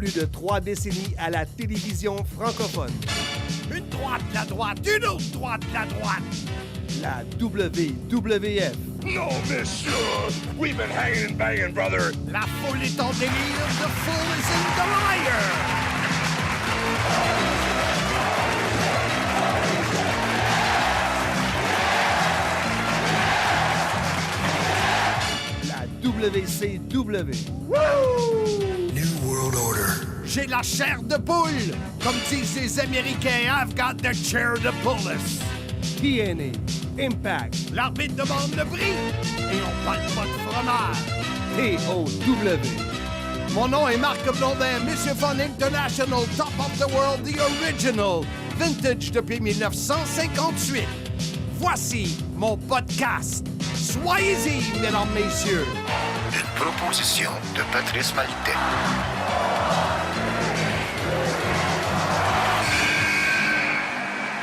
plus de 3 décennies à la télévision francophone. Une droite, la droite, une autre droite, la droite. La WWF. No, monsieur! We've been hanging and banging, brother! La foule est en délire, the fool is in the liar! La WCW. New World Order. J'ai la chair de poule! Comme disent les Américains, I've got the chair to pull us! TNA. Impact. L'arbitre demande le prix et on parle pas de fromage. TOW. Mon nom est Marc Blondin, Monsieur Fun International, Top of the World, the original, vintage depuis 1958. Voici mon podcast. Soyez-y, mesdames, messieurs. Une proposition de Patrice Maltais.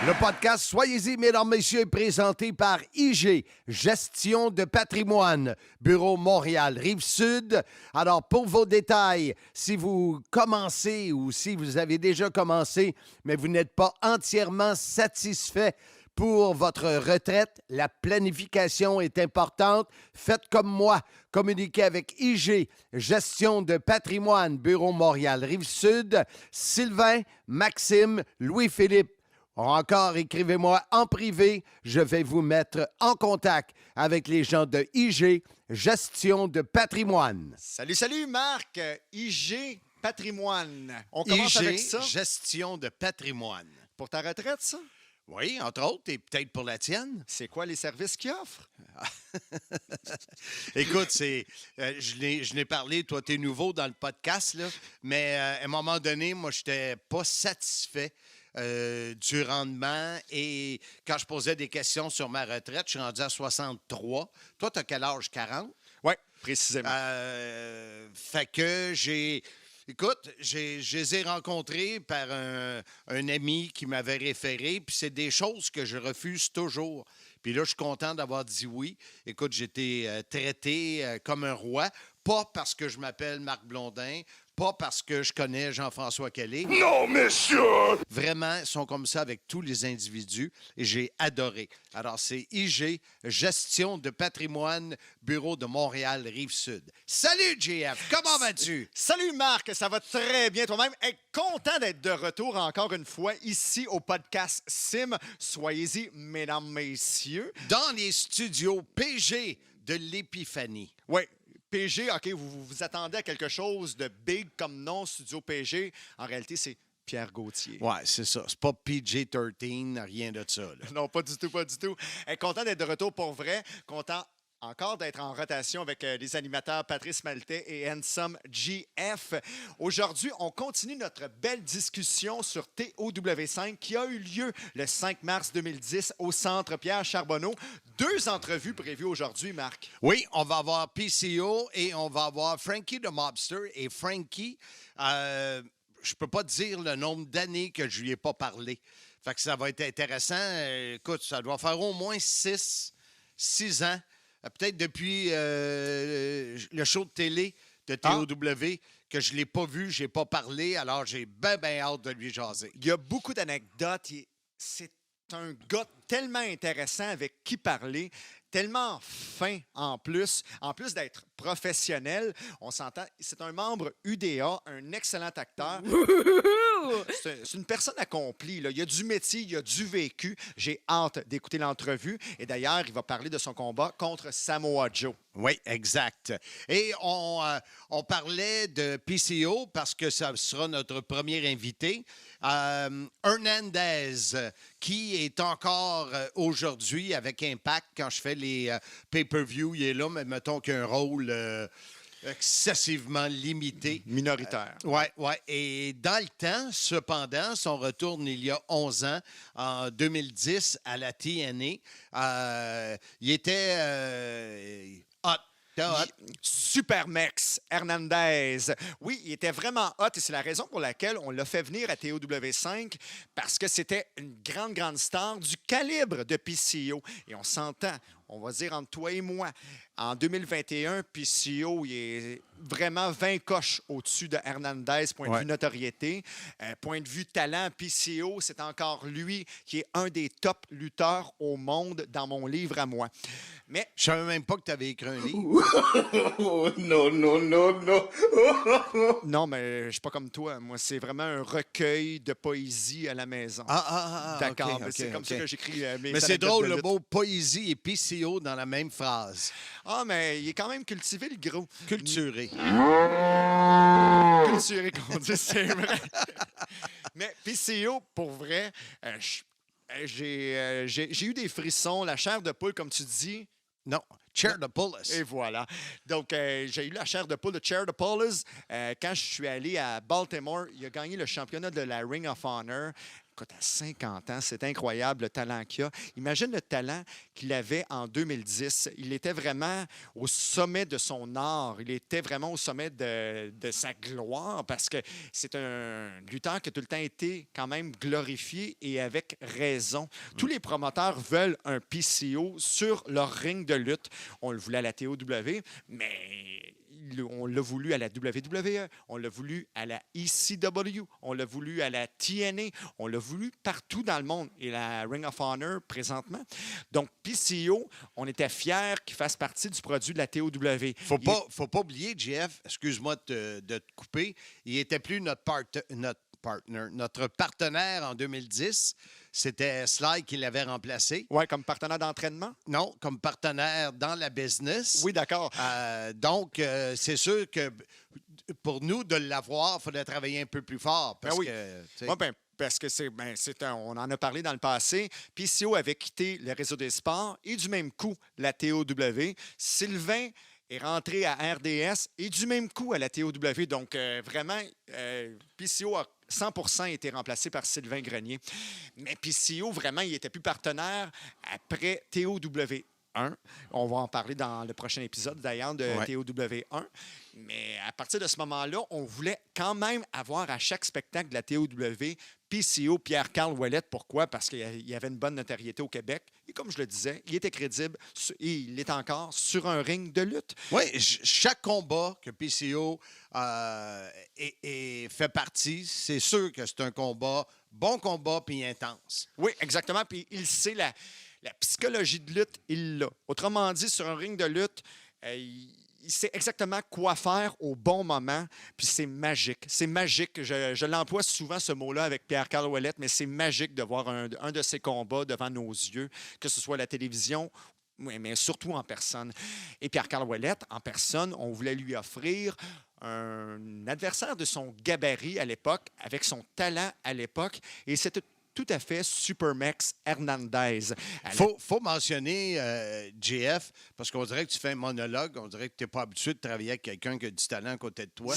Le podcast Soyez-y, mesdames, messieurs, est présenté par IG, Gestion de patrimoine, Bureau Montréal, Rive-Sud. Alors, pour vos détails, si vous commencez ou si vous avez déjà commencé, mais vous n'êtes pas entièrement satisfait pour votre retraite, la planification est importante. Faites comme moi. Communiquez avec IG, Gestion de patrimoine, Bureau Montréal, Rive-Sud, Sylvain, Maxime, Louis-Philippe. Encore, écrivez-moi en privé. Je vais vous mettre en contact avec les gens de IG, Gestion de patrimoine. Salut, salut, Marc. IG Patrimoine. On commence IG, avec ça. Gestion de patrimoine. Pour ta retraite, ça? Oui, entre autres, et peut-être pour la tienne. C'est quoi les services qu'ils offrent? Écoute, je n'ai parlé, toi, tu es nouveau dans le podcast, là, mais à un moment donné, moi, je n'étais pas satisfait du rendement. Et quand je posais des questions sur ma retraite, je suis rendu à 63. Toi, tu as quel âge? 40? Oui, précisément. Fait que Écoute, je les ai rencontrés par un ami qui m'avait référé, puis c'est des choses que je refuse toujours. Puis là, je suis content d'avoir dit oui. Écoute, j'ai été traité comme un roi, pas parce que je m'appelle Marc Blondin, pas parce que je connais Jean-François Kelly. Non, monsieur! Vraiment, ils sont comme ça avec tous les individus et j'ai adoré. Alors, c'est IG, Gestion de patrimoine, Bureau de Montréal, Rive-Sud. Salut, JF! Comment vas-tu? Salut, Marc. Ça va très bien toi-même. Content d'être de retour encore une fois ici au podcast Sim. Soyez-y, mesdames, messieurs. Dans les studios PG de l'Épiphanie. Oui. PG, OK, vous vous attendez à quelque chose de big comme nom, Studio PG. En réalité, c'est Pierre Gauthier. Ouais, c'est ça. C'est pas PG-13, rien de ça. Là. Non, pas du tout, pas du tout. Content d'être de retour pour vrai. Content encore d'être en rotation avec les animateurs Patrice Maltais et Handsome GF. Aujourd'hui, on continue notre belle discussion sur TOW5 qui a eu lieu le 5 mars 2010 au Centre Pierre Charbonneau. 2 entrevues prévues aujourd'hui, Marc. Oui, on va avoir PCO et on va avoir Frankie the Mobster. Et Frankie, je peux pas te dire le nombre d'années que je lui ai pas parlé. Fait que ça va être intéressant. Écoute, ça doit faire au moins 6 ans. Peut-être depuis le show de télé de TOW que je ne l'ai pas vu, je n'ai pas parlé, alors j'ai bien hâte de lui jaser. Il y a beaucoup d'anecdotes. C'est un gars tellement intéressant avec qui parler, tellement fin en plus d'être professionnel. On s'entend, c'est un membre UDA, un excellent acteur. C'est une personne accomplie. Là. Il y a du métier, il y a du vécu. J'ai hâte d'écouter l'entrevue. Et d'ailleurs, il va parler de son combat contre Samoa Joe. Oui, exact. Et on parlait de PCO parce que ça sera notre premier invité. Hernandez, qui est encore aujourd'hui avec Impact quand je fais les pay-per-view. Il est là, mais mettons qu'il a un rôle excessivement limité. Minoritaire. Oui. Et dans le temps, cependant, si on retourne il y a 11 ans, en 2010, à la TNA, il était hot. Supermex Hernandez. Oui, il était vraiment hot et c'est la raison pour laquelle on l'a fait venir à TOW5 parce que c'était une grande star du calibre de PCO. Et on s'entend, on va dire entre toi et moi, en 2021, PCO, il est vraiment 20 coches au-dessus de Hernandez, point de vue notoriété. Point de vue talent, PCO, c'est encore lui qui est un des top lutteurs au monde dans mon livre à moi. Mais Je savais même pas que tu avais écrit un livre. Oh, no, no, no, no. non, mais je suis pas comme toi. Moi, c'est vraiment un recueil de poésie à la maison. D'accord, OK, mais c'est comme ça que j'écris mes Mais c'est anecdotes drôle, de le lutte. mot poésie et PCO dans la même phrase. Ah, mais il est quand même cultivé, le gros. Culturé. Culturé, qu'on dit, c'est vrai. Mais PCO, pour vrai, j'ai eu des frissons, la chair de poule, comme tu dis. Non, Chair de Pullis. Et voilà. Donc, j'ai eu la chair de poule de Chair de Paulus. Quand je suis allé à Baltimore, il a gagné le championnat de la Ring of Honor. Écoute, à 50 ans, c'est incroyable le talent qu'il a. Imagine le talent qu'il avait en 2010. Il était vraiment au sommet de son art. Il était vraiment au sommet de sa gloire parce que c'est un lutteur qui a tout le temps été quand même glorifié et avec raison. Tous les promoteurs veulent un PCO sur leur ring de lutte. On le voulait à la TOW, mais on l'a voulu à la WWE, on l'a voulu à la ECW, on l'a voulu à la TNA, on l'a voulu partout dans le monde et la Ring of Honor présentement. Donc, PCO, on était fiers qu'il fasse partie du produit de la TOW. Faut pas oublier, JF, excuse-moi de te couper, il était plus notre partenaire en 2010. C'était Sly qui l'avait remplacé. Oui, comme partenaire d'entraînement? Non, comme partenaire dans la business. Oui, d'accord. Donc, c'est sûr que pour nous, de l'avoir, il faudrait travailler un peu plus fort. Parce oui. que, tu sais, Oui, parce que on en a parlé dans le passé. PCO avait quitté le réseau des sports et du même coup, la TOW. Sylvain est rentré à RDS et du même coup à la TOW. Donc, vraiment, PCO a 100% été remplacé par Sylvain Grenier. Mais PCO, vraiment, il n'était plus partenaire après TOW 1. On va en parler dans le prochain épisode, d'ailleurs, de TOW 1. Mais à partir de ce moment-là, on voulait quand même avoir à chaque spectacle de la TOW PCO Pierre-Carl Ouellette. Pourquoi? Parce qu'il y avait une bonne notoriété au Québec. Et comme je le disais, il était crédible et il est encore sur un ring de lutte. oui, chaque combat que PCO fait partie, c'est sûr que c'est un bon combat puis intense. Oui, exactement. Puis il sait la psychologie de lutte, il l'a. Autrement dit, sur un ring de lutte, il sait exactement quoi faire au bon moment, puis c'est magique. C'est magique. Je l'emploie souvent, ce mot-là, avec Pierre-Carl Ouellette, mais c'est magique de voir un de ses combats devant nos yeux, que ce soit à la télévision, mais surtout en personne. Et Pierre-Carl Ouellette, en personne, on voulait lui offrir un adversaire de son gabarit à l'époque, avec son talent à l'époque, et c'était tout à fait Supermax Hernandez. Faut mentionner, JF, parce qu'on dirait que tu fais un monologue, on dirait que tu n'es pas habitué de travailler avec quelqu'un qui a du talent à côté de toi.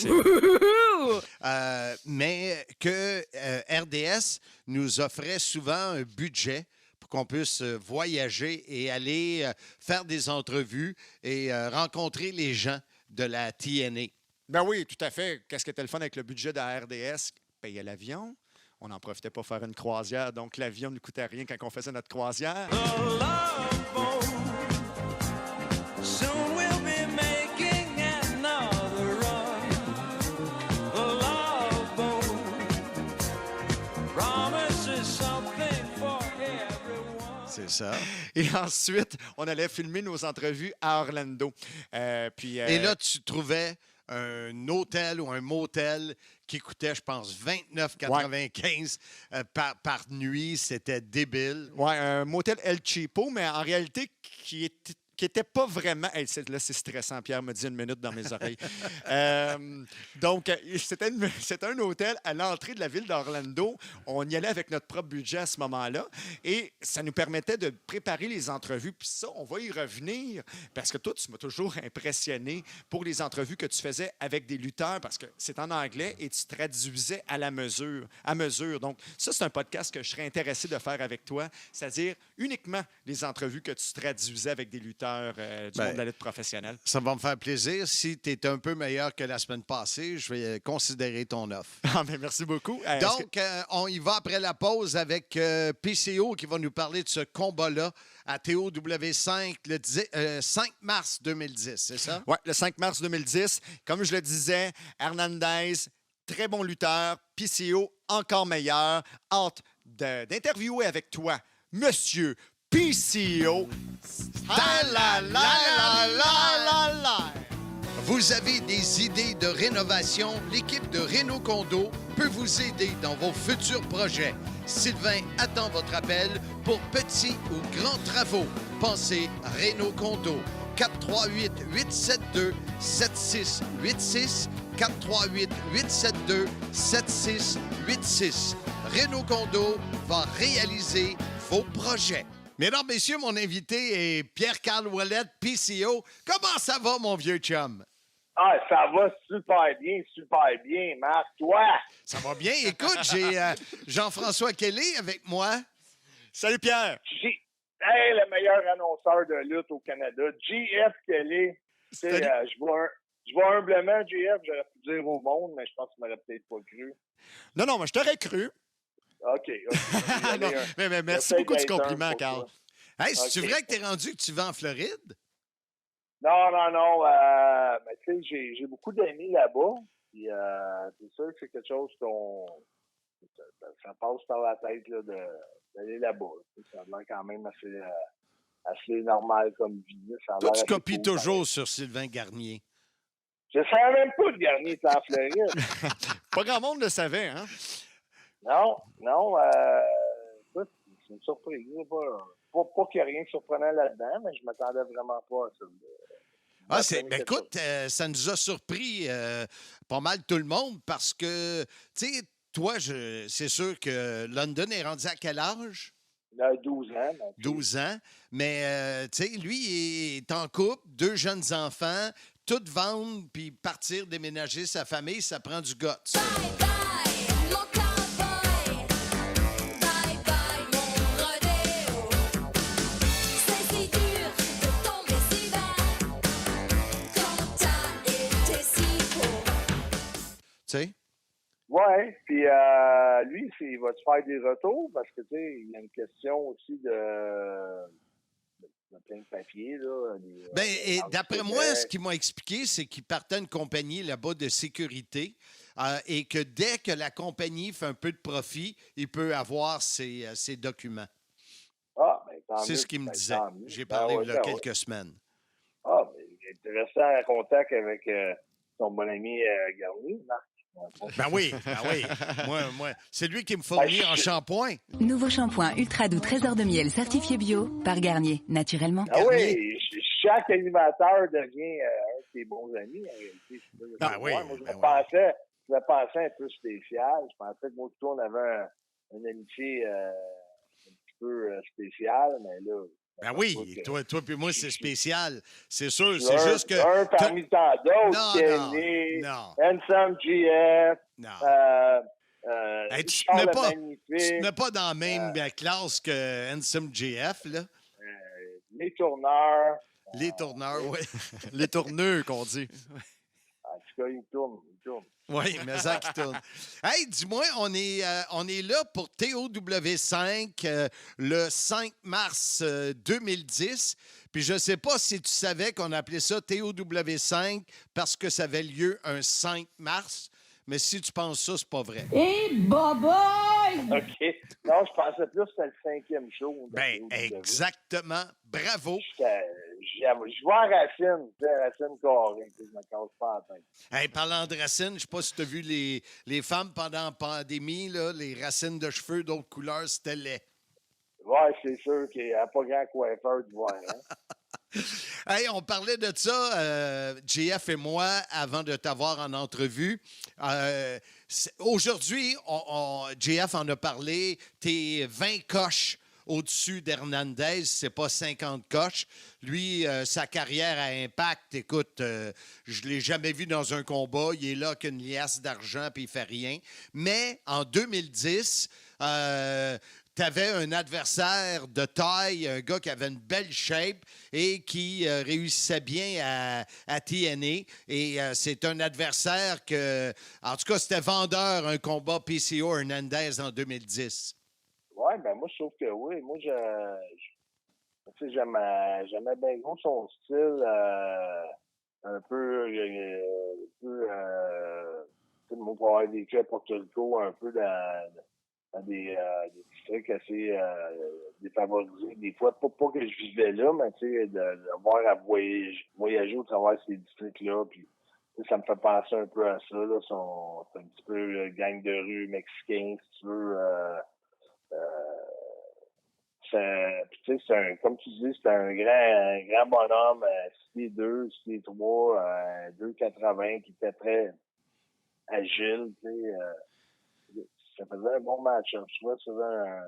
Mais que RDS nous offrait souvent un budget pour qu'on puisse voyager et aller faire des entrevues et rencontrer les gens de la TNA. Ben oui, tout à fait. Qu'est-ce qui était le fun avec le budget de la RDS? Payer l'avion. On en profitait pour faire une croisière, donc l'avion ne coûtait rien quand on faisait notre croisière. C'est ça. Et ensuite, on allait filmer nos entrevues à Orlando. Et là, tu trouvais un hôtel ou un motel qui coûtait, je pense, 29,95 par nuit. C'était débile. Oui, un motel El Cheapo, mais en réalité, qui était pas vraiment... Hey, là, c'est stressant. Pierre me dit une minute dans mes oreilles. Donc, c'était un hôtel à l'entrée de la ville d'Orlando. On y allait avec notre propre budget à ce moment-là. Et ça nous permettait de préparer les entrevues. Puis ça, on va y revenir. Parce que toi, tu m'as toujours impressionné pour les entrevues que tu faisais avec des lutteurs. Parce que c'est en anglais et tu traduisais à mesure. Donc, ça, c'est un podcast que je serais intéressé de faire avec toi. C'est-à-dire uniquement les entrevues que tu traduisais avec des lutteurs. leader du Ben, monde de la lutte professionnelle. Ça va me faire plaisir. Si tu es un peu meilleur que la semaine passée, je vais considérer ton offre. Ah, mais merci beaucoup. Est-ce que- Donc, on y va après la pause avec PCO qui va nous parler de ce combat-là à TOW5 le 5 mars 2010, c'est ça? Ouais, le 5 mars 2010, comme je le disais, Hernandez, très bon lutteur, PCO, encore meilleur. Hâte d'interviewer avec toi, Monsieur PCO. Ah la la la la la la! Vous avez des idées de rénovation? L'équipe de Renault Condo peut vous aider dans vos futurs projets. Sylvain attend votre appel pour petits ou grands travaux. Pensez Renault Condo. 438-872-7686. 438-872-7686. Renault Condo va réaliser vos projets. Mesdames, messieurs, mon invité est Pierre-Carl Ouellette, PCO. Comment ça va, mon vieux chum? Ah, ça va super bien, Marc. Toi? Ça va bien. Écoute, j'ai Jean-François Kelly avec moi. Salut Pierre! Hey, le meilleur annonceur de lutte au Canada, JF Kelly. Tu sais, Salut. je vois humblement JF, j'aurais pu dire au monde, mais je pense qu'il m'aurait peut-être pas cru. Non, mais je t'aurais cru. OK. Non, mais merci beaucoup du compliment, Carl. Hey, c'est-tu OK. vrai que tu es rendu que tu vas en Floride? Non. Mais tu sais, j'ai beaucoup d'amis là-bas. Puis c'est sûr que c'est quelque chose ça passe par la tête là, d'aller là-bas. Ça a l'air quand même assez normal comme vie. Ça a Toi, l'air tu assez copies cool, toujours sur Sylvain Garnier. Je savais même pas que Garnier était en Floride. Pas grand monde le savait, hein? Non. Écoute, c'est une surprise. Pas qu'il y a rien de surprenant là-dedans, mais je m'attendais vraiment pas à ça. Écoute, ça nous a surpris pas mal tout le monde parce que, tu sais, toi, c'est sûr que London est rendu à quel âge? Il a 12 ans. Donc, 12 ans. Mais, tu sais, lui, il est en couple, 2 jeunes enfants, tout vendre puis partir déménager sa famille, ça prend du guts. Bye bye, mon cowboy. Bye bye, mon rodéo. C'est si dur de tomber si bas quand t'as été si beau. Tu sais? ouais, puis lui, il va se faire des retours parce que, tu sais, il y a une question aussi de plein de papiers, là. Et d'après moi, ce qu'il m'a expliqué, c'est qu'il partait à une compagnie là-bas de sécurité et que dès que la compagnie fait un peu de profit, il peut avoir ses documents. Ah, ben, tant C'est mieux, ce qu'il me ben, disait. tant mieux. J'ai Ben parlé ouais, il y a ben quelques ouais. semaines. Ah, ben, il est resté en contact avec son bon ami Garnier, Marc. Ben oui. Moi, c'est lui qui me fournit en shampoing. Nouveau shampoing ultra doux trésor de miel certifié bio par Garnier, naturellement. Ah Garnier. oui, chaque animateur devient un de tes bons amis, en réalité. Ben oui, Moi, je ben me oui. pensais un peu spécial. Je pensais que moi, tout on avait une amitié un petit peu spéciale, mais là... Ben oui, que- toi puis moi, c'est spécial. C'est sûr, Un- c'est juste que... Un parmi tant d'autres, Kenny, Non. Handsome GF, Hey, tu Charles te le mets Magnifique, pas dans la même classe que Handsome JF, là. les tourneurs. Les tourneurs, oui. Les tourneux qu'on dit. En tout cas, ils tournent. Oui, mais ça qui tourne. Hey, dis-moi, on est là pour TOW5 le 5 mars 2010. Puis je ne sais pas si tu savais qu'on appelait ça TOW5 parce que ça avait lieu un 5 mars. Mais si tu penses ça, c'est pas vrai. OK. Non, je pensais plus que c'était le 5e show. de Ben, TOW. exactement. Bravo. Je vois Racine, tu sais, Racine carré, tu sais, je me casse pas la tête. Hey, parlant de racines, je ne sais pas si tu as vu les femmes pendant la pandémie, là, les racines de cheveux d'autres couleurs, c'était laid. Ouais, c'est sûr qu'il n'y a pas grand coiffeur de voir, hein. Hey, on parlait de ça, JF et moi, avant de t'avoir en entrevue. Aujourd'hui, JF en a parlé, t'es 20 coches au-dessus d'Hernandez, c'est pas 50 coches. Lui, sa carrière à Impact, écoute, je l'ai jamais vu dans un combat. Il est là qu'une liasse d'argent puis il fait rien. Mais en 2010, tu avais un adversaire de taille, un gars qui avait une belle shape et qui réussissait bien à TNA. Et c'est un adversaire que, en tout cas, c'était vendeur, un combat PCO Hernandez en 2010. Ouais, ben moi, je trouve que oui. Moi, tu sais, j'aimais bien gros son style, un peu, tu sais, moi, pour avoir vécu à Porto Rico, un peu dans des districts assez défavorisés. Des fois, pas que je vivais là, mais tu sais, d'avoir à voyager au travers de ces districts-là, puis tu sais, ça me fait penser un peu à ça, là. C'est un petit peu gang de rue mexicain, si tu veux. Puis, tu sais, comme tu dis, c'est un grand bonhomme, 6'2", 6'3", 2,80, qui était très agile, tu sais. Ça faisait un bon match-up. Je trouvais que ça faisait un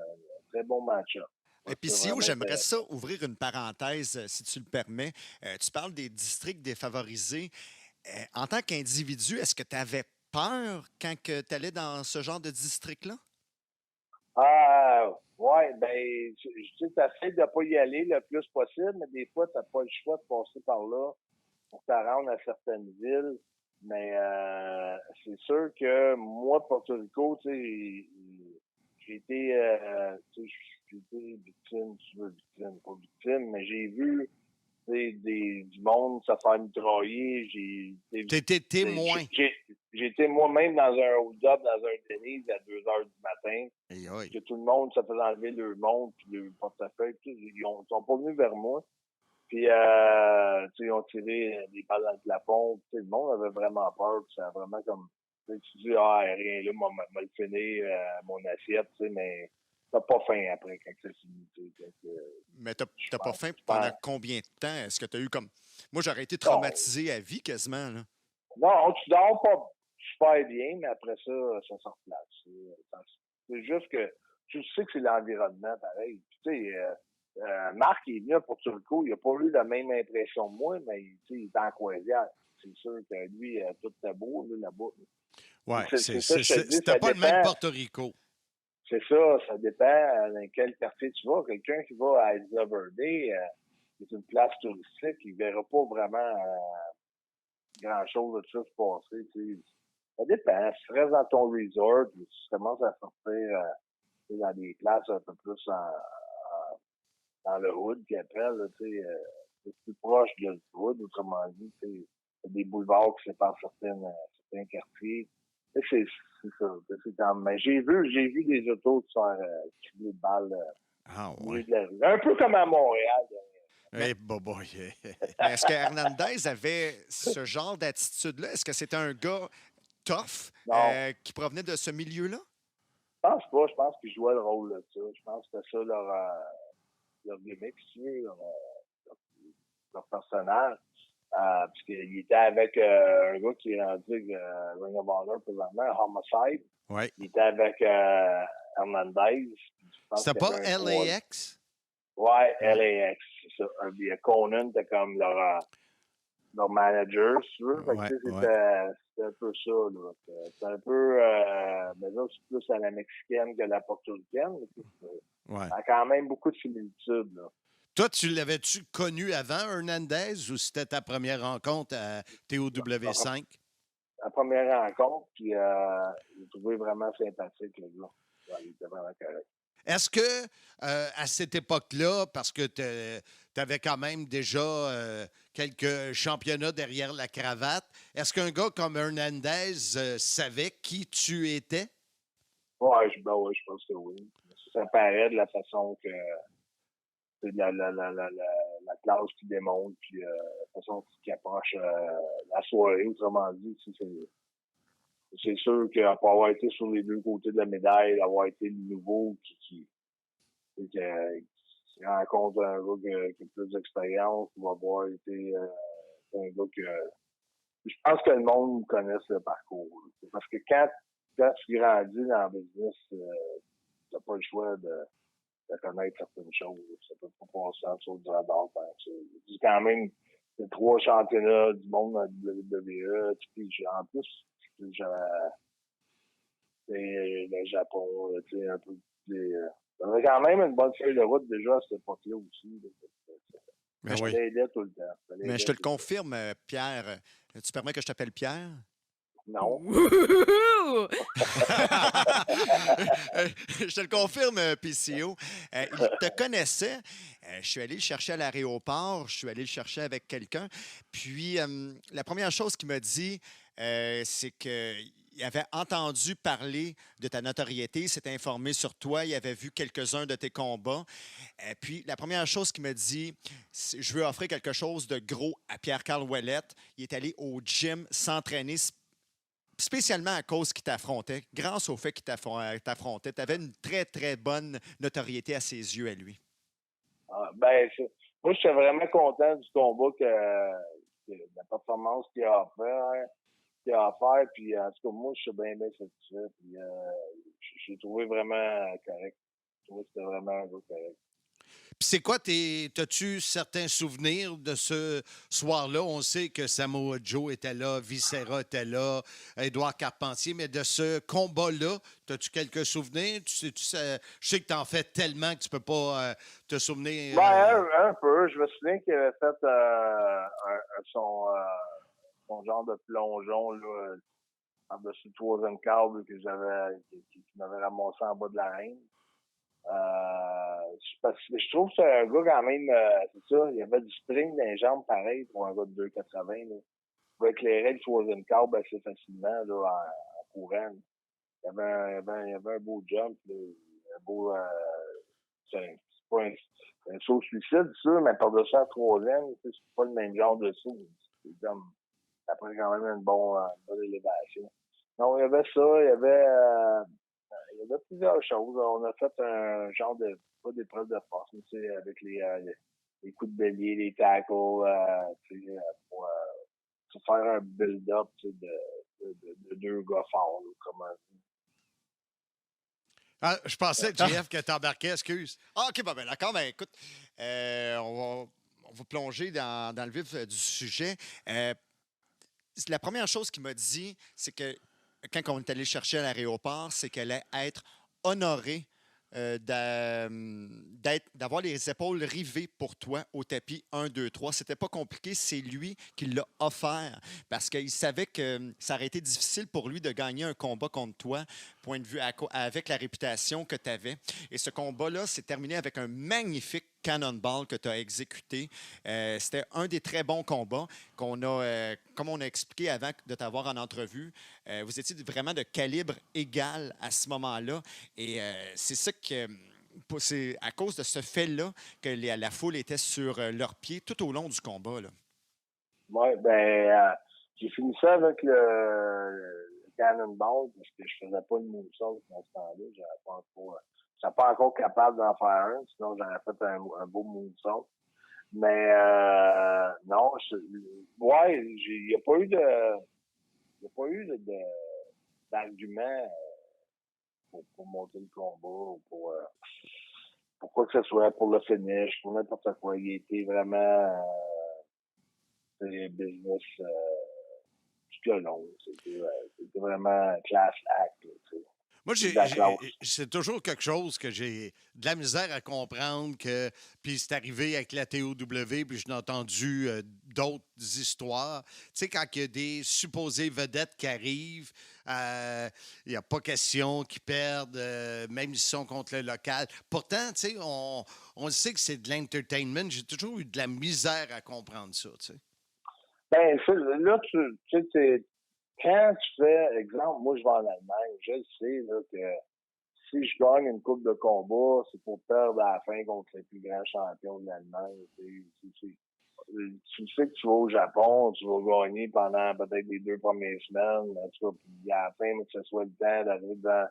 très bon match-up. Et puis, C'est Sio, vraiment j'aimerais ça ouvrir une parenthèse, si tu le permets. Tu parles des districts défavorisés. En tant qu'individu, est-ce que tu avais peur quand tu allais dans ce genre de district-là? Ouais, ben, tu sais, t'essaies de pas y aller le plus possible, mais des fois, t'as pas le choix de passer par là pour te rendre à certaines villes. Mais c'est sûr que moi, Porto Rico, tu sais, j'ai été, tu sais, j'ai été victime, si tu veux, victime, pas victime, mais j'ai vu tu sais, du monde se faire mitrailler. T'étais témoin. J'ai été moi-même dans un hold-up, dans un Denny's à 2 heures du matin. Aïe, aïe. Que tout le monde se faisait enlever leur montre puis leur portefeuille. Ils sont pas venus vers moi. Puis, tu sais, ils ont tiré des balles dans le plafond. Tu sais, le monde avait vraiment peur. Puis ça a vraiment comme... Tu sais, tu dis, rien là, m'a le fini, mon assiette, tu sais, mais t'as pas faim après quand c'est fini. Tu sais, Mais t'as pas pense- faim je pendant pense- combien de temps? Est-ce que tu as eu comme. Moi, j'aurais été traumatisé à vie quasiment, là. Non, tu dors pas super bien, mais après ça, ça se replace. C'est juste que tu sais que c'est l'environnement pareil. Puis, tu sais, Marc il est venu à Porto Rico, il a pas eu la même impression que moi, mais tu sais, il est en croisière. C'est sûr que lui, tout était beau là-bas. Ouais, C'est ça, je te dis, c'était ça pas le même dépend. Porto Rico. C'est ça dépend dans quel quartier tu vas. Quelqu'un qui va à Isla Verde, c'est une place touristique, il verra pas vraiment grand-chose de ça se passer. Tu sais. Ça dépend. Si tu restes dans ton resort, puis si tu commences à sortir tu sais, dans des places un peu plus dans le hood qui appelle, là, tu sais, c'est plus proche de le hood, autrement dit, tu sais, il y a des boulevards qui séparent certains quartiers. Tu sais, c'est ça. C'est quand même... Mais j'ai vu des autos qui sont crier de balles Ah, au milieu ouais. de la rue. Un peu comme à Montréal. Hey, boy. Mais est-ce que Hernandez avait ce genre d'attitude-là? Est-ce que c'était un gars tough Non. qui provenait de ce milieu-là? Je pense pas. Je pense qu'ils jouaient le rôle de ça. Je pense que c'était ça leur gimmick, si tu veux, leur personnage. Parce qu'il était avec un gars qui est rendu Ring of Honor présentement, Homicide. Ouais. Il était avec Hernandez. Je pense C'était qu'il y pas avait un troisième. LAX? Ouais, LAX, c'est ça. Puis Conan était comme leur manager, si tu veux. Fait que, Ouais, tu sais, ouais. c'était un peu ça, là. C'est un peu, mais là, c'est plus à la mexicaine que la portoricaine. Ouais. Ça a quand même beaucoup de similitudes, là. Toi, tu l'avais-tu connu avant Hernandez ou c'était ta première rencontre à TOW5? La première rencontre, puis j'ai trouvé vraiment sympathique, le gars. Ouais, il était vraiment correct. Est-ce que à cette époque-là, parce que tu avais quand même déjà quelques championnats derrière la cravate, est-ce qu'un gars comme Hernandez savait qui tu étais? Ouais, je pense que oui. Ça paraît de la façon que c'est de la classe qui démontre, puis la façon qui approche la soirée, autrement dit, c'est sûr qu'après avoir été sur les deux côtés de la médaille, d'avoir été le nouveau qui rencontre un gars qui a plus d'expérience, qui va avoir été un gars que je pense que le monde connaisse le parcours. Là. Parce que quand tu grandis dans le business, t'as pas le choix de connaître certaines choses. Ça peut pas passer en dessous du radar. C'est quand même les 3 championnats du monde dans le WWE. Puis en plus, le Japon, tu sais, un peu J'avais quand même une bonne feuille de route déjà à cette époque-là aussi. Ben Je oui. l'aidais tout le temps. Mais je te le confirme, Pierre. Tu permets que je t'appelle Pierre? Non. Wouhou! Je te le confirme, PCO. Il te connaissait. Je suis allé le chercher à l'aéroport. Je suis allé le chercher avec quelqu'un. Puis, la première chose qu'il m'a dit, c'est qu'il avait entendu parler de ta notoriété, il s'est informé sur toi, il avait vu quelques-uns de tes combats. Puis, la première chose qu'il m'a dit, je veux offrir quelque chose de gros à Pierre-Carl Ouellette. Il est allé au gym s'entraîner spécialement à cause qu'il t'affrontait, grâce au fait qu'il t'affrontait. Tu avais une très, très bonne notoriété à ses yeux, à lui. Moi, j'étais vraiment content du combat de la performance qu'il a offert. Puis, en tout cas, moi, je suis bien satisfait. Puis, j'ai trouvé vraiment correct. Je trouvais que c'était vraiment un gars correct. Puis c'est quoi, t'as-tu certains souvenirs de ce soir-là? On sait que Samoa Joe était là, Viscera était là, Édouard Carpentier, mais de ce combat-là, t'as-tu quelques souvenirs? Je sais que t'en fais tellement que tu peux pas te souvenir. Un peu. Je me souviens qu'il avait fait son genre de plongeon là, par-dessus le troisième câble qui m'avait ramassé en bas de la reine. Je trouve que c'est un gars quand même, c'est ça, il y avait du spring dans les jambes pareil pour un gars de 2,80. Il pouvait éclairer le troisième câble assez facilement là, en courant. Il y avait un beau jump, là, un beau... c'est pas un saut suicide, sûr, mais par-dessus la troisième, c'est pas le même genre de saut. C'est comme, ça prend quand même une bonne élévation. Non, il y avait ça, il y avait plusieurs choses. On a fait un genre de, pas d'épreuve de force, mais tu sais, avec les coups de bélier, les tackles, pour se faire un build-up tu sais, de deux gars forts, là, comme on dit. Ah, je pensais, JF, que t'embarquais, excuse. Ah, OK, ben d'accord. Ben écoute, on va plonger dans le vif du sujet. La première chose qu'il m'a dit, c'est que quand on est allé le chercher à l'aéroport, c'est qu'elle allait être honorée d'avoir les épaules rivées pour toi au tapis 1, 2, 3. C'était pas compliqué, c'est lui qui l'a offert parce qu'il savait que ça aurait été difficile pour lui de gagner un combat contre toi, point de vue avec la réputation que tu avais. Et ce combat-là s'est terminé avec un magnifique cannonball que tu as exécuté. C'était un des très bons combats qu'on a, comme on a expliqué avant de t'avoir en entrevue, vous étiez vraiment de calibre égal à ce moment-là. Et c'est ça que... C'est à cause de ce fait-là que la foule était sur leurs pieds tout au long du combat. Oui, j'ai fini ça avec le cannonball parce que je faisais pas de moonsault dans ce temps-là. Je n'étais pas encore capable d'en faire un, sinon j'aurais fait un beau moonsault. Mais non, il n'y a pas eu d'argument pour monter le combat ou pour quoi que ce soit, pour le finish, pour n'importe quoi. Il était vraiment business tout le long. C'était vraiment class act. Tu sais. Moi, c'est toujours quelque chose que j'ai de la misère à comprendre. Puis c'est arrivé avec la TOW, puis j'en ai entendu d'autres histoires. Tu sais, quand il y a des supposées vedettes qui arrivent, il n'y a pas question qu'ils perdent, même s'ils sont contre le local. Pourtant, tu sais, on sait que c'est de l'entertainment. J'ai toujours eu de la misère à comprendre ça, tu sais. Là, tu sais, quand tu fais, exemple, moi, je vais en Allemagne, je le sais, là, que si je gagne une coupe de combat, c'est pour perdre à la fin contre les plus grands champions de l'Allemagne. Tu sais que tu vas au Japon, tu vas gagner pendant peut-être les 2 premières semaines, en tout cas, puis à la fin, que ce soit le temps d'arriver dans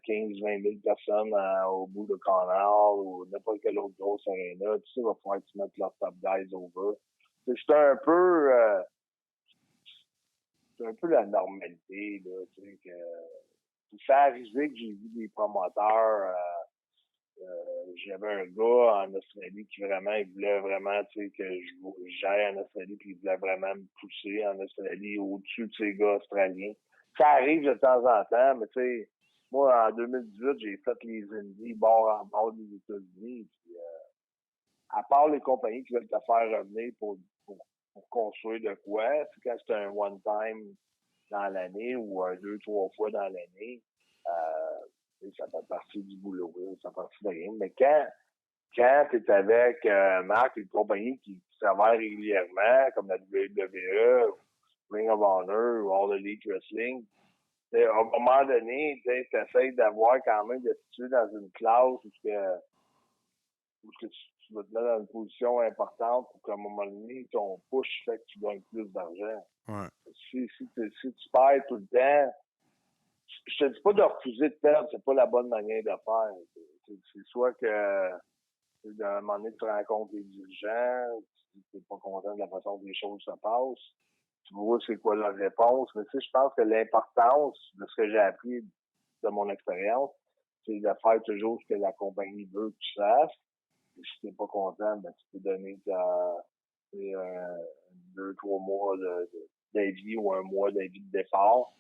15-20 000 personnes au bout de Canard ou n'importe quelle autre grosse aréna, tu sais, il va falloir que tu mettes leurs top guys over. C'est un peu... c'est un peu la normalité, là, tu sais, que ça arrivé que j'ai vu des promoteurs, j'avais un gars en Australie qui vraiment, il voulait vraiment, tu sais, que j'aille en Australie, puis il voulait vraiment me pousser en Australie au-dessus de ces gars australiens. Ça arrive de temps en temps, mais tu sais, moi, en 2018, j'ai fait les Indies bord en bord des États-Unis. Puis, à part les compagnies qui veulent te faire revenir pour construire de quoi, c'est quand c'est un one-time dans l'année ou un 2-3 fois dans l'année, ça fait partie du boulot, là, ça fait partie de rien. Mais quand tu es avec Marc, une compagnie qui s'avère régulièrement, comme la WWE, Ring of Honor ou All Elite Wrestling, à un moment donné, tu essaies d'avoir quand même de te situer dans une classe où tu vas te mettre dans une position importante pour qu'à un moment donné, ton push fait que tu gagnes plus d'argent. Ouais. Si tu perds tout le temps, je te dis pas de refuser de perdre, c'est pas la bonne manière de faire. C'est soit que à un moment donné, tu rencontres les dirigeants, tu n'es pas content de la façon dont les choses se passent, tu vois c'est quoi leur réponse. Mais tu sais, je pense que l'importance de ce que j'ai appris de mon expérience, c'est de faire toujours ce que la compagnie veut que tu fasses. Et si tu n'es pas content, ben, tu peux donner 2-3 mois d'avis ou un mois d'avis de départ.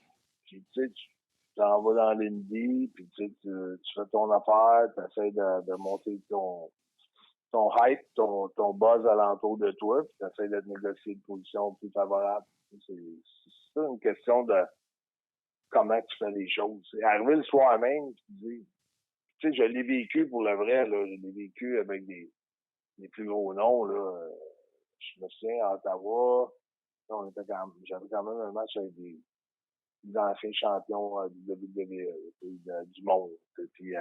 Puis tu sais, tu t'en vas dans l'indie, puis tu sais, tu fais ton affaire, tu essaies de monter ton hype, ton buzz alentour de toi, puis tu essaies de te négocier une position plus favorable. C'est une question de comment tu fais les choses. C'est arrivé le soir même, tu dis, tu sais, je l'ai vécu pour le vrai, là, je l'ai vécu avec des plus gros noms, là. Je me souviens, à Ottawa, j'avais quand même un match avec des anciens champions du WWE, du monde. Puis,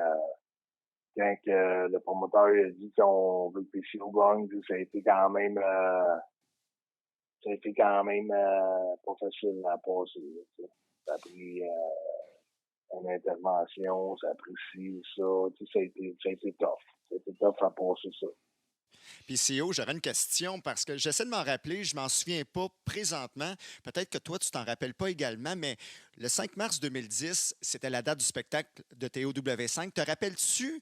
quand le promoteur a dit qu'on veut que PCO gagne, ça a été quand même pas facile à passer. Là, ça a pris une intervention, ça a pris ci, ça. Ça a été tough. Ça a été tough à passer ça. Puis CEO, j'aurais une question parce que j'essaie de m'en rappeler, je m'en souviens pas présentement. Peut-être que toi, tu t'en rappelles pas également, mais le 5 mars 2010, c'était la date du spectacle de TOW5. Te rappelles-tu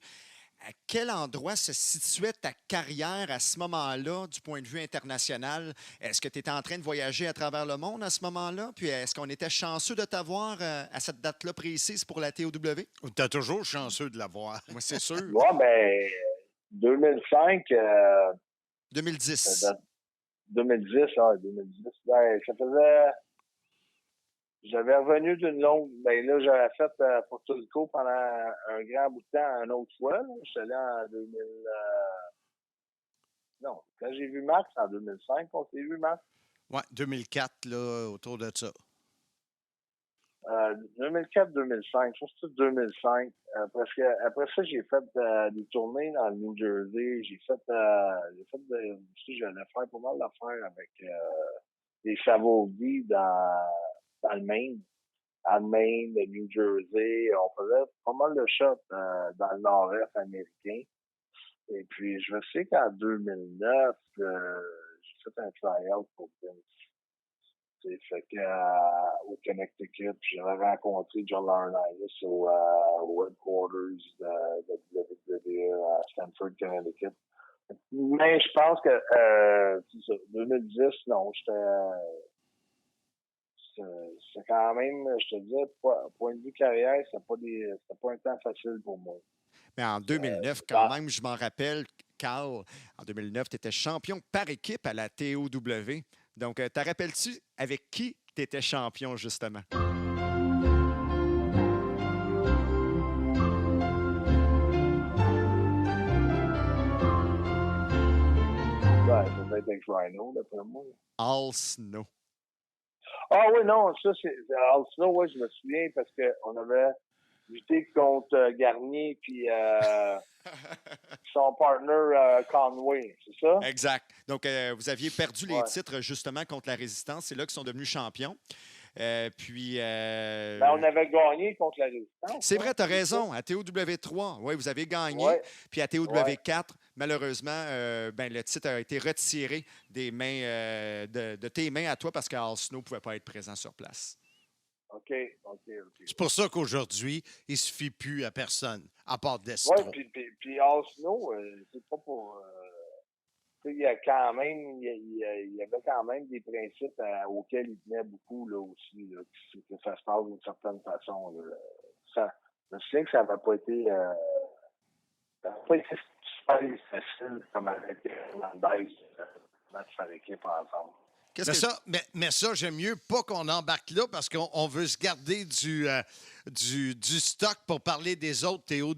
à quel endroit se situait ta carrière à ce moment-là, du point de vue international? Est-ce que tu étais en train de voyager à travers le monde à ce moment-là? Puis est-ce qu'on était chanceux de t'avoir à cette date-là précise pour la TOW? Tu es toujours chanceux de l'avoir. Moi, c'est sûr. Ouais, ben, 2005, 2010. 2010, ouais, 2010, ben, ça faisait... J'avais revenu d'une longue... Ben là, j'avais fait Porto Rico pendant un grand bout de temps, une autre fois. Là. Je suis allé en 2000... Non, quand j'ai vu Max, en 2005, on s'est vu, Max. Ouais, 2004, là, autour de ça. 2004-2005, je pense que c'est 2005. Après ça, j'ai fait des tournées dans le New Jersey. J'allais faire pas mal d'affaires avec des favoris dans le Maine. En Maine, le New Jersey. On faisait pas mal de shots dans le nord-est américain. Et puis, je sais qu'en 2009, j'ai fait un try-out pour Vince. Fait que au Connecticut, j'avais rencontré John Laurinaitis au headquarters de WWE à Stamford, Connecticut. Mais je pense que 2010, non, c'est quand même, je te dis, point de vue carrière, c'était pas un temps facile pour moi. Mais en 2009, quand même, je m'en rappelle, Carl, en 2009, tu étais champion par équipe à la TOW. Donc, te rappelles-tu avec qui tu étais champion, justement? Ouais, ça doit être avec Rhino, d'après moi. Al Snow. Ah oui, non, ça, c'est Al Snow, ouais, je me souviens, parce qu'on avait lutté contre Garnier, puis son partner Conway, c'est ça? Exact. Donc, vous aviez perdu les titres, justement, contre la Résistance. C'est là qu'ils sont devenus champions. Puis. Ben, on avait gagné contre la Résistance. C'est vrai, tu as raison. À TOW3, oui, vous avez gagné. Ouais. Puis à TOW4, malheureusement, ben, le titre a été retiré des mains, de tes mains à toi parce qu'Al Snow ne pouvait pas être présent sur place. OK. C'est pour ça qu'aujourd'hui, il ne se fie plus à personne, à part Destro. Oui, puis Al Snow, c'est pas pour... il y a quand même, il y avait quand même des principes auxquels il tenait beaucoup là aussi, là, que ça se passe d'une certaine façon. Là. je me souviens que ça n'avait pas été... ça n'a pas été super facile comme avec Hernandez, match par équipe ensemble. Mais ça, j'aime mieux pas qu'on embarque là parce qu'on veut se garder du stock pour parler des autres TOW.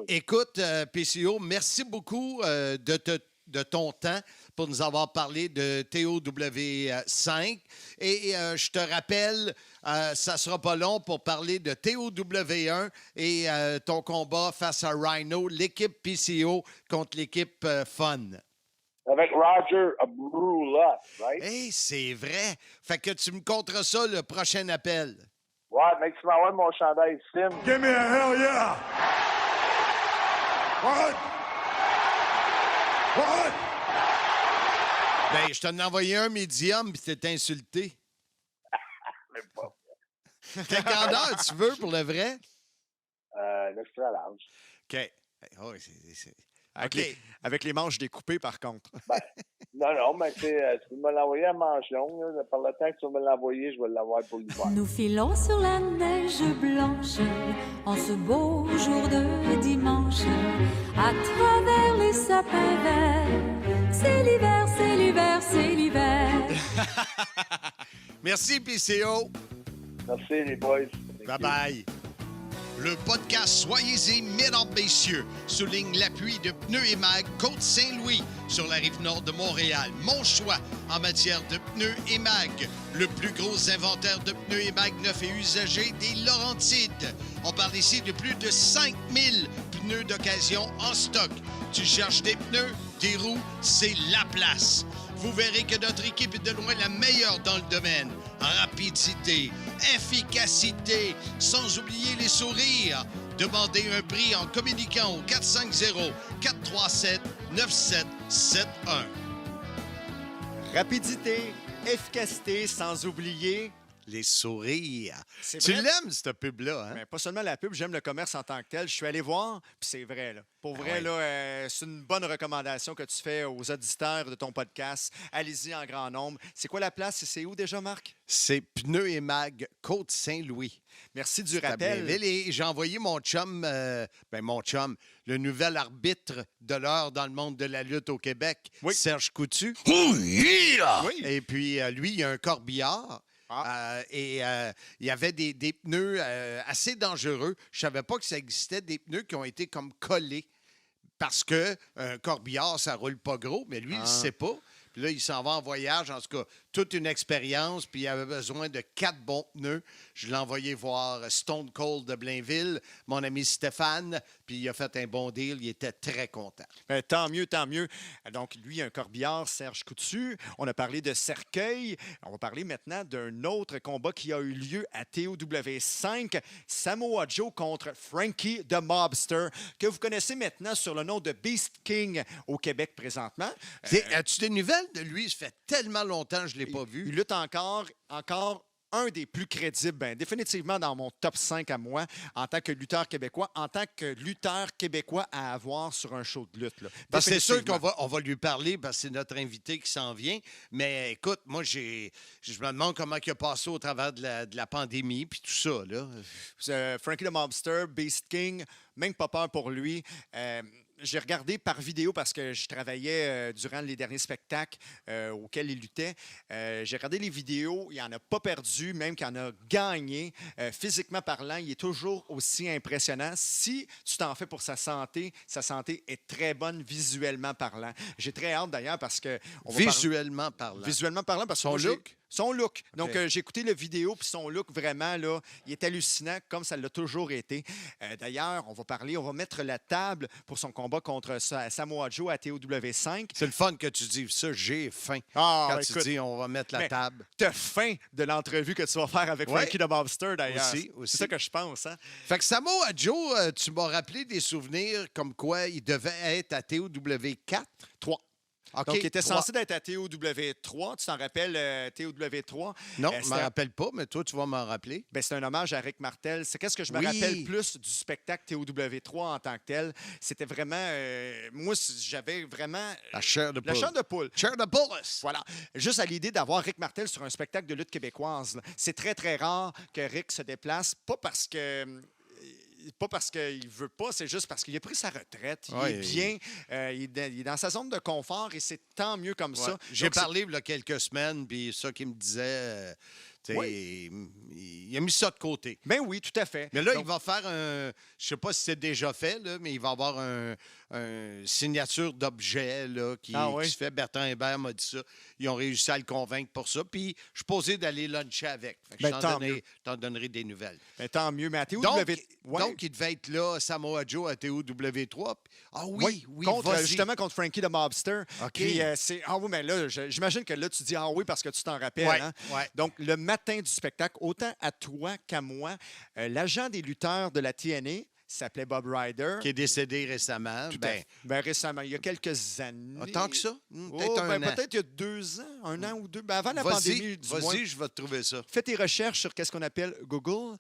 Écoute, PCO, merci beaucoup de ton temps pour nous avoir parlé de TOW5. Et je te rappelle, ça sera pas long pour parler de TOW1 et ton combat face à Rhino, l'équipe PCO contre l'équipe Fun. Avec Roger Brula, right? Hey, c'est vrai. Fait que tu me compteras ça le prochain appel. Ouais, mec, tu m'envoies mon chandail Sim. Give me a hell yeah! What? What? Ben, je t'en ai envoyé un médium puis t'es insulté. Même pas. Quelle grandeur tu veux pour le vrai? L'extra large. OK. Oh, Avec les manches découpées, par contre. Non, mais tu peux me l'envoyer à manche longue. Là. Par le temps que tu vas me l'envoyer, je vais l'avoir pour l'hiver. Nous filons sur la neige blanche en ce beau jour de dimanche à travers les sapins verts. C'est l'hiver, c'est l'hiver, c'est l'hiver. Merci, PCO. Merci, les boys. Bye-bye. Le podcast Soyez-y, mesdames, messieurs, souligne l'appui de Pneus et Mag Côte-Saint-Louis sur la rive nord de Montréal. Mon choix en matière de pneus et mag. Le plus gros inventaire de pneus et mag neufs et usagés des Laurentides. On parle ici de plus de 5000 pneus d'occasion en stock. Tu cherches des pneus, des roues, c'est la place. Vous verrez que notre équipe est de loin la meilleure dans le domaine. Rapidité, efficacité, sans oublier les sourires. Demandez un prix en communiquant au 450-437-9771. Rapidité, efficacité, sans oublier... Les sourires. C'est Tu vrai. l'aimes, cette pub-là, hein? Mais pas seulement la pub, j'aime le commerce en tant que tel. Je suis allé voir, puis c'est vrai. Là. Pour vrai, ouais. là, c'est une bonne recommandation que tu fais aux auditeurs de ton podcast. Allez-y en grand nombre. C'est quoi la place? C'est où déjà, Marc? C'est Pneus et Mag Côte-Saint-Louis. Merci du C'est à rappel. Blainville. Et j'ai envoyé mon chum, le nouvel arbitre de l'heure dans le monde de la lutte au Québec, Oui. Serge Coutu. Oh yeah! Oui. Et puis, lui, il a un corbillard. Il y avait des pneus assez dangereux. Je savais pas que ça existait, des pneus qui ont été comme collés. Parce que un corbillard, ça roule pas gros, mais lui, il ne sait pas. Puis là, il s'en va en voyage, en tout cas, toute une expérience. Puis il avait besoin de 4 bons pneus. Je l'ai envoyé voir Stone Cold de Blainville, mon ami Stéphane. Puis il a fait un bon deal. Il était très content. Ben, tant mieux, tant mieux. Donc, lui, un corbillard, Serge Coutu. On a parlé de cercueil. On va parler maintenant d'un autre combat qui a eu lieu à TOW5. Samoa Joe contre Frankie the Mobster, que vous connaissez maintenant sur le nom de Beast King au Québec présentement. As-tu des nouvelles de lui? Ça fait tellement longtemps que je ne l'ai pas Il vu. lutte encore un des plus crédibles, définitivement dans mon top 5 à moi, en tant que lutteur québécois, à avoir sur un show de lutte. Là. Parce que c'est sûr Définitivement. qu'on va lui parler parce que c'est notre invité qui s'en vient. Mais écoute, moi, je me demande comment il a passé au travers de la pandémie puis tout ça. Là. Frankie the Mobster, Beast King, même pas peur pour lui. J'ai regardé par vidéo parce que je travaillais durant les derniers spectacles auxquels il luttait. J'ai regardé les vidéos. Il n'en a pas perdu, même qu'il en a gagné. Physiquement parlant, il est toujours aussi impressionnant. Si tu t'en fais pour sa santé est très bonne visuellement parlant. J'ai très hâte d'ailleurs parce que... Visuellement parlant. Visuellement parlant, parce que Son look? Son look. Donc, j'ai écouté le vidéo, puis son look, vraiment, là, il est hallucinant, comme ça l'a toujours été. D'ailleurs, on va mettre la table pour son combat contre Samoa Joe à TOW5. C'est le fun que tu dis ça. J'ai faim. Ah, Quand écoute, tu dis on va mettre la mais table. t'as faim de l'entrevue que tu vas faire avec Ouais. Frankie the Mobster, d'ailleurs. Aussi. C'est ça que je pense. Hein? Fait que Samoa Joe, tu m'as rappelé des souvenirs comme quoi il devait être à TOW4. 3. OK. Donc, il était 3. censé être à TOW3. Tu t'en rappelles, TOW3? Non, je ne c'était- me rappelle pas, mais toi, tu vas m'en rappeler. Ben, c'est un hommage à Rick Martel. C'est qu'est-ce que je me Oui. rappelle plus du spectacle TOW3 en tant que tel. C'était vraiment... moi, j'avais vraiment... La chair de La poule. chair de poule. Chair de poule. Voilà. Juste à l'idée d'avoir Rick Martel sur un spectacle de lutte québécoise. Là. C'est très, très rare que Rick se déplace, pas parce qu'il veut pas, c'est juste parce qu'il a pris sa retraite. Il Ouais, est bien, il est dans sa zone de confort et c'est tant mieux comme ça. J'ai Donc, parlé il y a quelques semaines, puis ça qui me disait, tu sais, Oui. il a mis ça de côté. Ben oui, tout à fait. Mais là, Donc, il va faire un. Je sais pas si c'est déjà fait, là, mais il va avoir un signature d'objet là, qui oui? se fait. Bertrand Hébert m'a dit ça. Ils ont réussi à le convaincre pour ça. Puis je suis posé d'aller luncher avec. Fait que Ben, tant je mieux. t'en donnerai des nouvelles. ben, tant mieux. Mais à TOW... Donc, Ouais. donc, il devait être là, Samoa Joe, à TOW3. Ah oui, oui, contre, vas-y. justement contre Frankie the Mobster. OK. Puis, ah oui, mais là, j'imagine que là, tu dis ah oui parce que tu t'en rappelles. Ouais, hein? ouais. Donc, le matin du spectacle, autant à toi qu'à moi, l'agent des lutteurs de la TNA s'appelait Bob Ryder. Qui est décédé récemment. Tout à fait. Ben, récemment, il y a quelques années. Tant que ça? Oh, Peut-être un an. peut-être il y a 2 ans, 1 an ou 2. Ben, avant la pandémie, du moins. Vas-y, je vais te trouver ça. Fais tes recherches sur qu'est-ce qu'on appelle Google.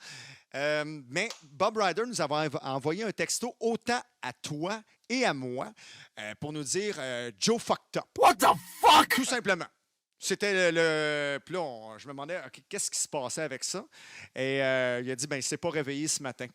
Mais Bob Ryder nous avait envoyé un texto autant à toi et à moi pour nous dire Joe fucked up. What the fuck? Tout simplement. C'était le. Puis là, je me demandais OK, qu'est-ce qui se passait avec ça. Et il a dit ben, il s'est pas réveillé ce matin.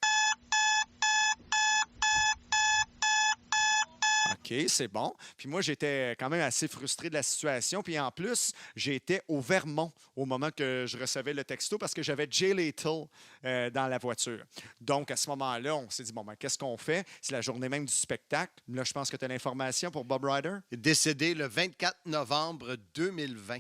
OK, c'est bon. Puis moi, j'étais quand même assez frustré de la situation. Puis en plus, j'étais au Vermont au moment que je recevais le texto parce que j'avais Jay Little dans la voiture. Donc, à ce moment-là, on s'est dit, bon, ben, qu'est-ce qu'on fait? C'est la journée même du spectacle. Là, je pense que tu as l'information pour Bob Ryder. Il est décédé le 24 novembre 2020.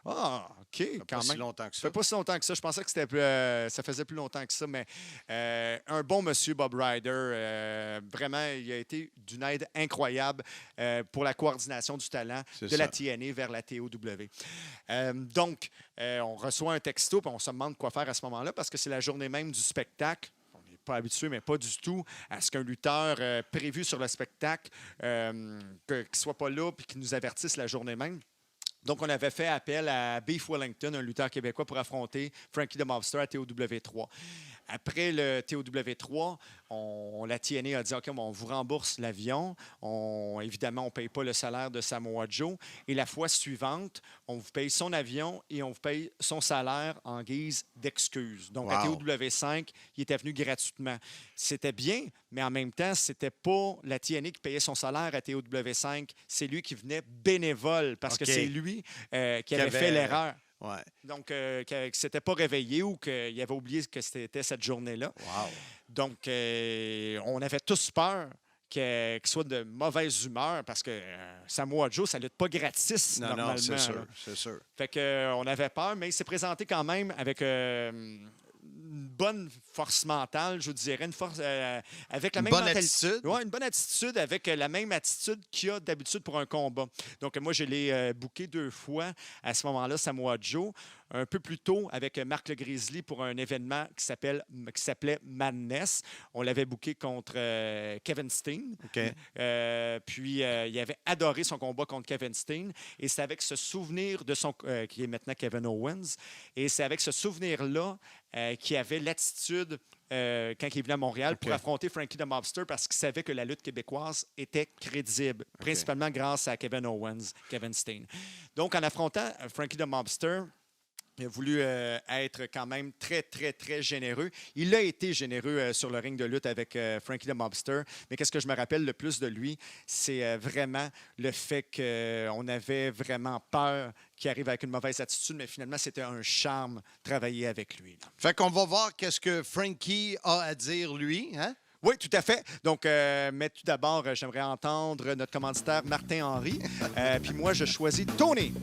Ah, OK, Ça fait quand pas si même. longtemps que Ça ça. fait pas si longtemps que ça. Je pensais que ça faisait plus longtemps que ça, mais un bon monsieur, Bob Ryder. Vraiment, il a été d'une aide incroyable pour la coordination du talent C'est de la ça. TNA vers la TOW. Donc, on reçoit un texto et on se demande quoi faire à ce moment-là parce que c'est la journée même du spectacle. On n'est pas habitué, mais pas du tout, à ce qu'un lutteur prévu sur le spectacle qu'il ne soit pas là et qu'il nous avertisse la journée même. Donc, on avait fait appel à Beef Wellington, un lutteur québécois, pour affronter Frankie the Mobster à TOW3. Après le TOW3, la TNA a dit OK, on vous rembourse l'avion. Évidemment, on ne paye pas le salaire de Samoa Joe. Et la fois suivante, on vous paye son avion et on vous paye son salaire en guise d'excuse. Donc, à Wow. TOW5, il était venu gratuitement. C'était bien, mais en même temps, c'était pas la TNA qui payait son salaire à TOW5. C'est lui qui venait bénévole parce OK. que c'est lui qui avait fait l'erreur. Ouais. Donc, qu'il ne s'était pas réveillé ou qu'il avait oublié que c'était cette journée-là. Wow. Donc, on avait tous peur qu'il soit de mauvaise humeur parce que Samoa Joe, ça ne lutte pas gratis Non, normalement. non, c'est là. sûr, c'est sûr. Fait que, on avait peur, mais il s'est présenté quand même avec une bonne force mentale, je vous dirais, une force avec la Une même bonne mentalité. attitude. Oui, une bonne attitude avec la même attitude qu'il a d'habitude pour un combat. Donc, moi, je l'ai booké 2 fois à ce moment-là, Samoa Joe. Un peu plus tôt avec Marc Le Grizzly pour un événement qui s'appelait Madness. On l'avait booké contre Kevin Steen. OK. Puis, il avait adoré son combat contre Kevin Steen. Et c'est avec ce souvenir de qui est maintenant Kevin Owens. Et c'est avec ce souvenir-là qu'il avait l'attitude quand il est venu à Montréal pour affronter Frankie the Mobster parce qu'il savait que la lutte québécoise était crédible, principalement grâce à Kevin Owens, Kevin Steen. Donc, en affrontant Frankie the Mobster, il a voulu être quand même très, très, très généreux. Il a été généreux sur le ring de lutte avec Frankie the Mobster. Mais qu'est-ce que je me rappelle le plus de lui, c'est vraiment le fait qu'on avait vraiment peur qu'il arrive avec une mauvaise attitude, mais finalement, c'était un charme travailler avec lui. Là. Fait qu'on va voir qu'est-ce que Frankie a à dire, lui. Hein? Oui, tout à fait. Donc, mais tout d'abord, j'aimerais entendre notre commanditaire Martin Henry. Puis moi, je choisis Tony.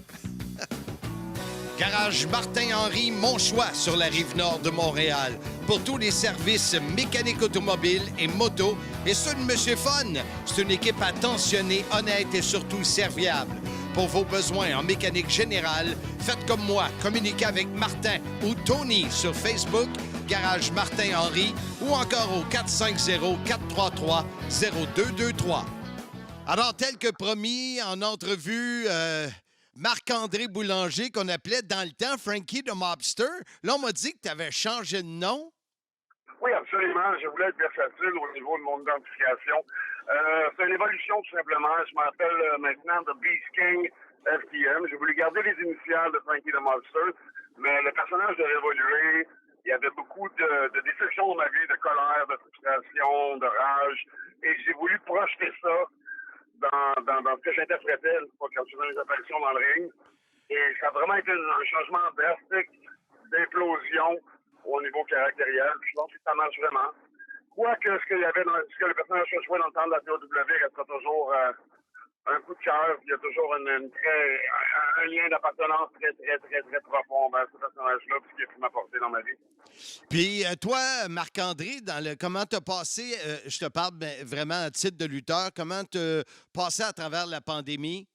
Garage Martin-Henry, mon choix sur la rive nord de Montréal. Pour tous les services mécaniques automobiles et moto. Et ceux de Monsieur Fun, c'est une équipe attentionnée, honnête et surtout serviable. Pour vos besoins en mécanique générale, faites comme moi. Communiquez avec Martin ou Tony sur Facebook, Garage Martin-Henry ou encore au 450-433-0223. Alors, tel que promis en entrevue, Marc-André Boulanger, qu'on appelait dans le temps Frankie the Mobster. Là, on m'a dit que tu avais changé de nom. Oui, absolument. Je voulais être versatile au niveau de mon identification. C'est une évolution, tout simplement. Je m'appelle maintenant The Beast King FTM. J'ai voulu garder les initiales de Frankie the Monster, mais le personnage devait évoluer. Il y avait beaucoup de déceptions dans ma vie, de colère, de frustration, de rage. Et j'ai voulu projeter ça dans ce que j'interprétais quand je faisais mes apparitions dans le ring. Et ça a vraiment été un changement drastique d'implosion au niveau caractériel. Je pense que ça marche vraiment. Quoique ce que le personnage a joué dans le temps de la TOW restera toujours un coup de cœur. Il y a toujours un lien d'appartenance très profond vers ce personnage-là, puis ce qu'il a pu m'apporter dans ma vie. Puis toi, Marc-André, comment t'as passé, je te parle vraiment à titre de lutteur, comment t'as passé à travers la pandémie?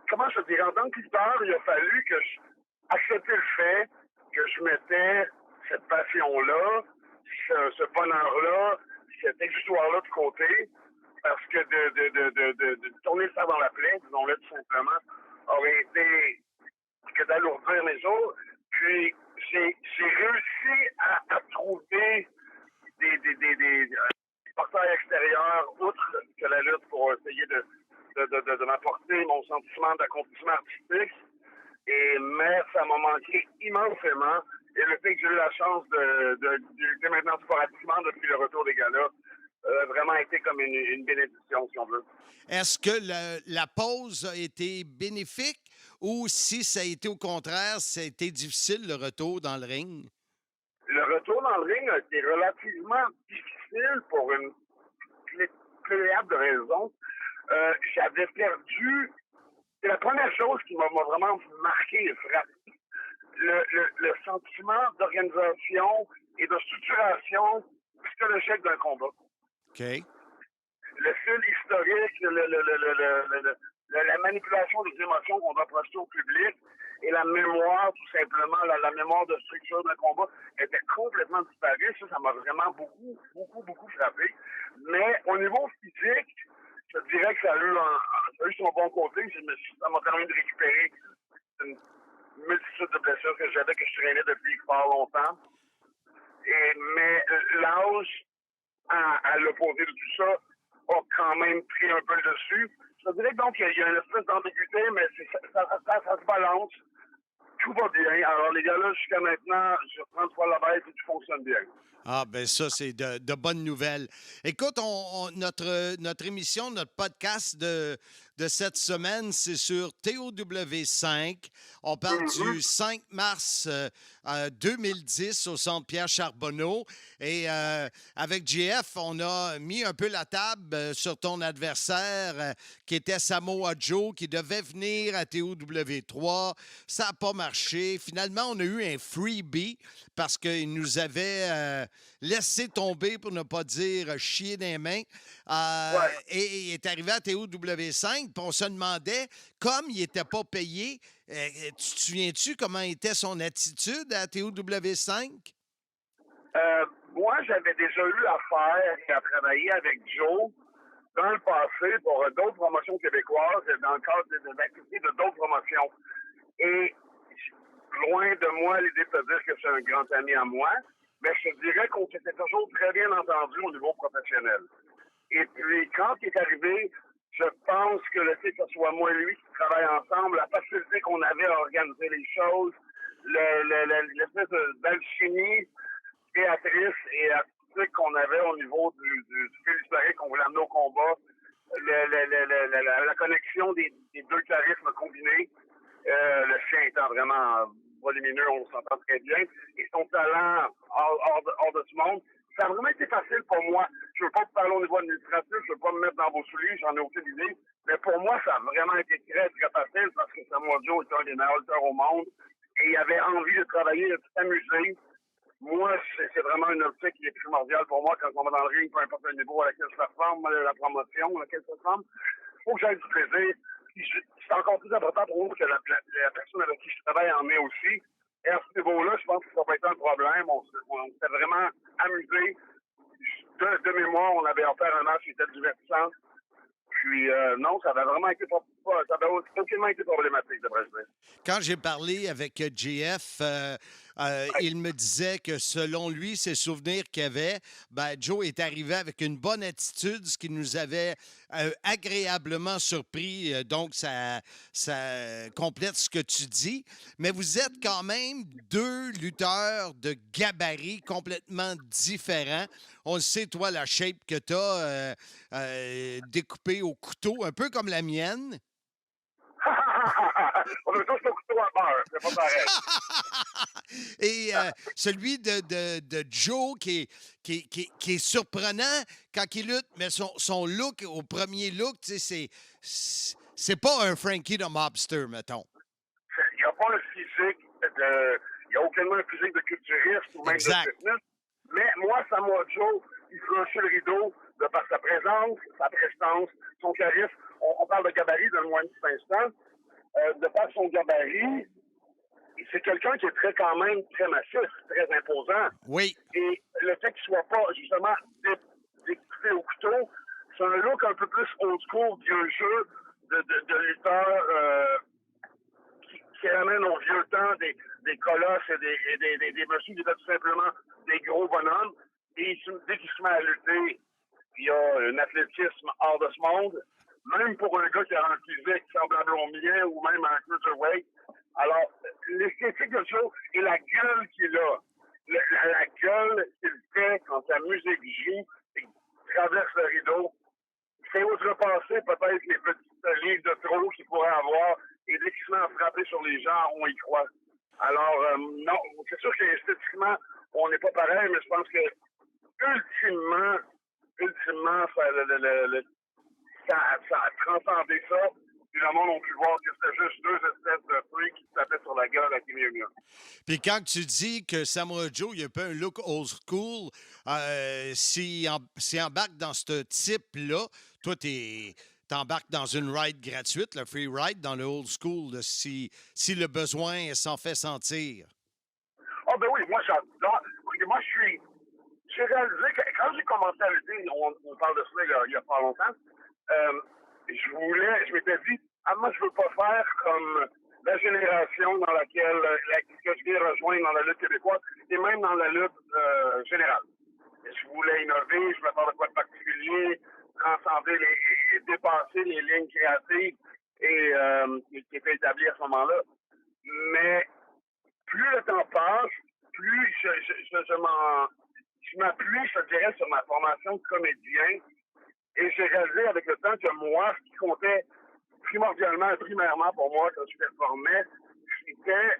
Comment je te dirais, en tant que lutteur, il a fallu que accepter le fait que je mettais cette passion-là, ce bonheur-là, cette exutoire-là de côté, parce que de tourner le fer dans la plaie, disons-le tout simplement, aurait été que d'alourdir mes jours. Puis j'ai réussi à trouver des portails extérieurs, outre que la lutte, pour essayer de m'apporter mon sentiment d'accomplissement artistique. Mais ça m'a manqué immensément. Et le fait que j'ai eu la chance de lutter maintenant sporadiquement depuis le retour des galas a vraiment été comme une bénédiction, si on veut. Est-ce que la pause a été bénéfique ou si ça a été au contraire, ça a été difficile le retour dans le ring? Le retour dans le ring a été relativement difficile pour une pléiade de raisons. J'avais perdu... C'est la première chose qui m'a vraiment marqué et frappé. Le sentiment d'organisation et de structuration psychologique d'un combat. OK. Le fil historique, la manipulation des émotions qu'on doit projeter au public et la mémoire, tout simplement, la mémoire de structure d'un combat était complètement disparue. Ça m'a vraiment beaucoup frappé. Mais au niveau physique, je dirais que ça a eu son bon côté. Ça m'a permis de récupérer une multitude de blessures que j'avais, que je traînais depuis fort longtemps. Mais l'âge, à l'opposé de tout ça, a quand même pris un peu le dessus. Je dirais que donc, il y a une espèce d'ambiguïté, mais ça se balance. Tout va bien. Alors, les gars-là, jusqu'à maintenant, je reprends 3 la bête et tout fonctionne bien. Ah, ben ça, c'est de bonnes nouvelles. Écoute, notre émission, notre podcast de cette semaine, c'est sur TOW5. On parle du 5 mars 2010 au Centre Pierre Charbonneau. Et avec JF, on a mis un peu la table sur ton adversaire qui était Samoa Joe, qui devait venir à TOW3. Ça n'a pas marché. Finalement, on a eu un freebie parce qu'il nous avait laissé tomber, pour ne pas dire chier des mains. Et il est arrivé à TOW5, puis on se demandait, comme il n'était pas payé, tu te souviens-tu comment était son attitude à TOW5? Moi, j'avais déjà eu affaire à travailler avec Joe dans le passé pour d'autres promotions québécoises, dans le cadre d'activités de d'autres promotions. Et loin de moi l'idée de te dire que c'est un grand ami à moi, mais je te dirais qu'on s'était toujours très bien entendu au niveau professionnel. Et puis, quand il est arrivé, je pense que le fait que ce soit moi et lui qui travaillent ensemble, la facilité qu'on avait à organiser les choses, l'espèce d'alchimie créatrice et artistique qu'on avait au niveau du fil historique qu'on voulait amener au combat, la connexion des deux charismes combinés, le chien étant vraiment volumineux, on s'entend très bien, et son talent hors de ce monde, ça a vraiment été facile pour moi. Je ne veux pas te parler au niveau administratif, je ne veux pas me mettre dans vos souliers, j'en ai aucune idée, mais pour moi, ça a vraiment été très facile parce que Samoa Joe était un des meilleurs lutteurs au monde et il avait envie de travailler, de s'amuser. Moi, c'est vraiment une optique qui est primordiale pour moi quand on va dans le ring, peu importe le niveau à laquelle je performe, la promotion à laquelle je performe. Il faut que j'aille du plaisir. C'est encore plus important pour moi que la personne avec qui je travaille en est aussi. Et à ce niveau-là, je pense que ça n'a pas été un problème. On s'est vraiment amusé. De mémoire, on avait offert faire un match qui était divertissant. Puis, non, ça avait vraiment été ça avait aucunement été problématique, de dire. Quand j'ai parlé avec JF, il me disait que selon lui, ses souvenirs qu'il avait, ben, Joe est arrivé avec une bonne attitude, ce qui nous avait agréablement surpris. Donc, ça complète ce que tu dis. Mais vous êtes quand même deux lutteurs de gabarit complètement différents. On le sait, toi, la shape que tu as découpée au couteau, un peu comme la mienne. On a tous le couteau à beurre, c'est pas pareil. Et celui de Joe qui est surprenant quand il lutte, mais son look, au premier look, tu sais, c'est pas un Frankie the Mobster, mettons. Il n'y a pas un physique il n'y a aucunement un physique de culturiste ou même Exact. de fitness. Mais moi, Samoa Joe, il franchit le rideau de par sa présence, sa prestance, son charisme. On parle de gabarit, donne-moi un petit instant. De par son gabarit, c'est quelqu'un qui est quand même très massif, très imposant. Oui. Et le fait qu'il soit pas, justement, découpé au couteau, c'est un look un peu plus old school, vieux jeu de lutteur qui ramène au vieux temps des colosses et des messieurs qui étaient tout simplement des gros bonhommes. Et dès qu'il se met à lutter, il y a un athlétisme hors de ce monde. Même pour un gars qui a un physique semblable au mien ou même un cruiserweight. Alors, l'esthétique de Joe et la gueule qu'il a, la gueule qu'il fait quand sa musique joue et traverse le rideau, c'est outrepasser peut-être les petites livres de trop qu'il pourrait avoir et dès qu'il se met à frapper sur les gens, on y croit. Alors, non, c'est sûr qu'esthétiquement, on n'est pas pareil, mais je pense que ultimement, ça a transcendé ça. Puis le monde a pu voir que c'était juste deux espèces de fruits qui se tapaient sur la gueule à qui mieux mieux. Puis quand tu dis que Samoa Joe, il a pas un look old school, s'il embarque dans ce type-là, toi, t'embarques dans une ride gratuite, le free ride, dans le old school, là, si le besoin s'en fait sentir. Ah ben oui, moi j'adore. Moi j'ai réalisé que quand j'ai commencé à lutter, on parle de ça il y a pas longtemps, je m'étais dit, moi je veux pas faire comme la génération dans laquelle que je viens rejoindre dans la lutte québécoise et même dans la lutte générale. Je voulais innover, je voulais faire de quoi de particulier, transcender dépasser les lignes créatives et qui étaient établies à ce moment-là. Mais plus le temps passe, plus je m'appuie, je dirais, sur ma formation de comédien. Et j'ai réalisé avec le temps que moi, ce qui comptait primairement pour moi quand je performais, c'était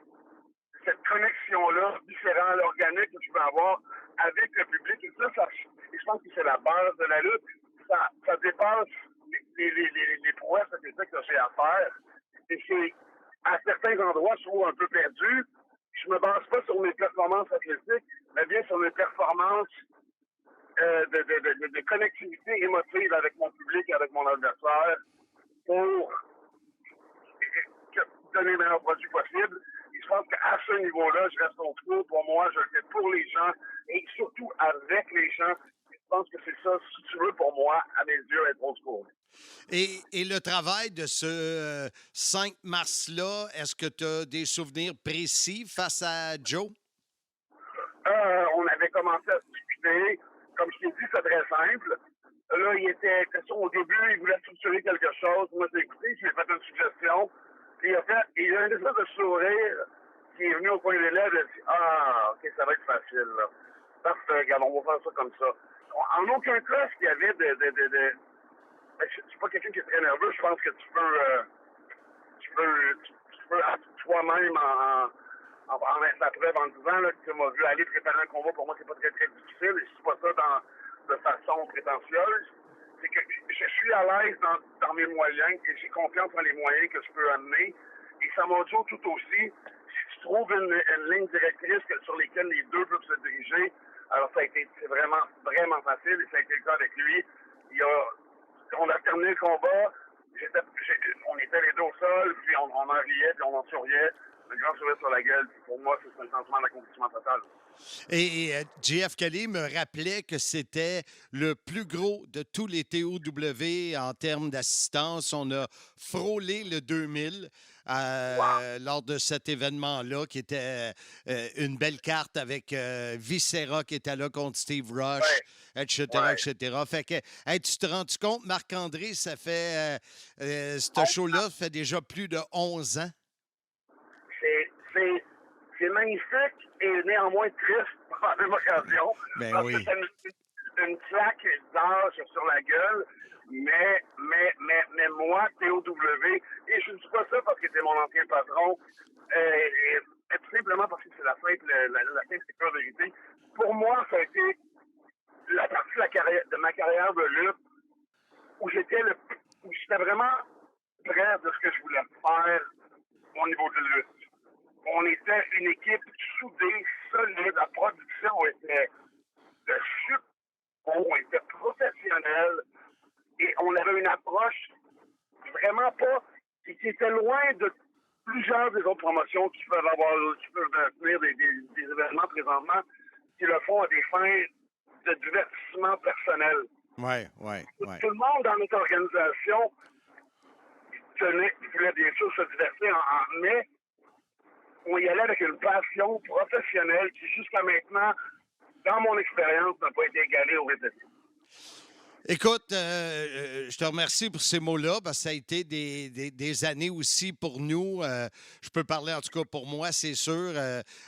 cette connexion-là, différente, organique que tu peux avoir avec le public. Et je pense que c'est la base de la lutte. Ça dépasse les prouesses athlétiques que j'ai à faire. Et c'est, à certains endroits, je trouve un peu perdu. Je me base pas sur mes performances athlétiques, mais bien sur mes performances de connectivité émotive avec mon public et avec mon adversaire pour donner le meilleur produit possible. Et je pense qu'à ce niveau-là, je reste au trou. Pour moi, je le fais pour les gens et surtout avec les gens. Je pense que c'est ça, si tu veux, pour moi, à mes yeux, être old school. Et le travail de ce 5 mars-là, est-ce que tu as des souvenirs précis face à Joe? On avait commencé à discuter. Comme je t'ai dit, c'est très simple. Là, il était question au début, il voulait structurer quelque chose. Moi, j'ai écouté, je lui ai fait une suggestion. Puis il a un espèce de sourire qui est venu au coin des lèvres. Il a dit, OK, ça va être facile, là. Parfait, regarde, on va faire ça comme ça. En aucun cas, ce qu'il y avait je suis pas quelqu'un qui est très nerveux. Je pense que tu peux toi-même en mettre la preuve en disant là, que tu m'as vu aller préparer un combat. Pour moi, c'est pas très, très difficile. Et je dis pas ça de façon prétentieuse. C'est que je suis à l'aise dans mes moyens et j'ai confiance dans les moyens que je peux amener. Et Samoa Joe tout aussi. Si tu trouves une ligne directrice sur laquelle les deux peuvent se diriger, alors c'est vraiment, vraiment facile et ça a été le cas avec lui. On a terminé le combat, on était les deux au sol, puis on en riait, puis on en souriait. un grand sourire sur la gueule. Pour moi, c'est un sentiment d'accomplissement total. Et JF Kelly me rappelait que c'était le plus gros de tous les TOW en termes d'assistance. On a frôlé le 2000 lors de cet événement-là, qui était une belle carte avec Viscera qui était là contre Steve Rush, etc., etc. Fait que, hey, tu te rends compte, Marc-André, ça fait ce show-là fait déjà plus de 11 ans. C'est magnifique et néanmoins triste par la même occasion. Ben parce oui. que c'est une claque d'âge sur la gueule. Mais moi, TOW, et je ne dis pas ça parce que c'est mon ancien patron, tout simplement parce que c'est la simple et pure vérité. Pour moi, ça a été la partie de ma carrière de lutte où j'étais vraiment près de ce que je voulais faire au niveau de lutte. On était une équipe soudée, solide. La production était de super bon, on était professionnel et on avait une approche vraiment pas qui était loin de plusieurs des autres promotions qui peuvent tenir des événements présentement qui le font à des fins de divertissement personnel. Ouais. Tout le monde dans notre organisation voulait bien sûr se divertir, mais on y allait avec une passion professionnelle qui, jusqu'à maintenant, dans mon expérience, n'a pas été égalée au États-Unis. Écoute, je te remercie pour ces mots-là, parce que ça a été des années aussi pour nous. Je peux parler, en tout cas, pour moi, c'est sûr.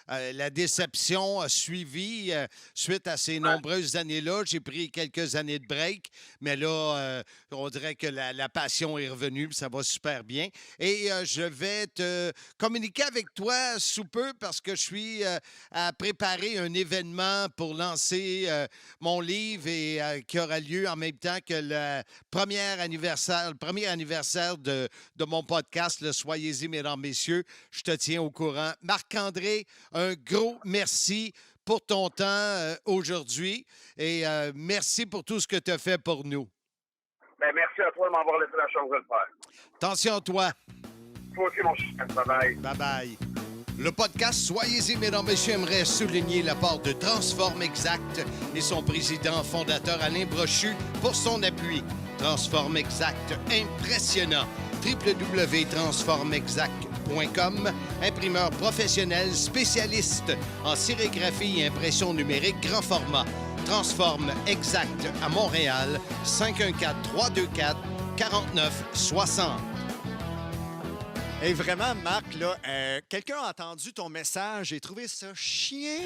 La déception a suivi suite à ces nombreuses années-là. J'ai pris quelques années de break, mais là, on dirait que la passion est revenue, puis ça va super bien. Et je vais te communiquer avec toi sous peu, parce que je suis à préparer un événement pour lancer mon livre et qui aura lieu en même temps que le premier anniversaire de mon podcast, le Soyez-y, mesdames, messieurs. Je te tiens au courant. Marc-André, un gros merci pour ton temps aujourd'hui et merci pour tout ce que tu as fait pour nous. Ben, merci à toi de m'avoir laissé la chance de le faire. Attention à toi. Toi aussi, mon chien. Bye-bye. Bye-bye. Le podcast Soyez-y, mesdames, messieurs, aimerait souligner l'apport de Transform Exact et son président fondateur Alain Brochu pour son appui. Transform Exact, impressionnant. www.transformexact.com, imprimeur professionnel spécialiste en sérigraphie et impression numérique grand format. Transform Exact à Montréal, 514-324-4960. Et vraiment, Marc, là, quelqu'un a entendu ton message et trouvé ça chien.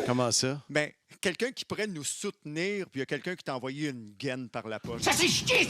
Comment ça? Ben, quelqu'un qui pourrait nous soutenir, puis il y a quelqu'un qui t'a envoyé une gaine par la poche. Ça, c'est chier,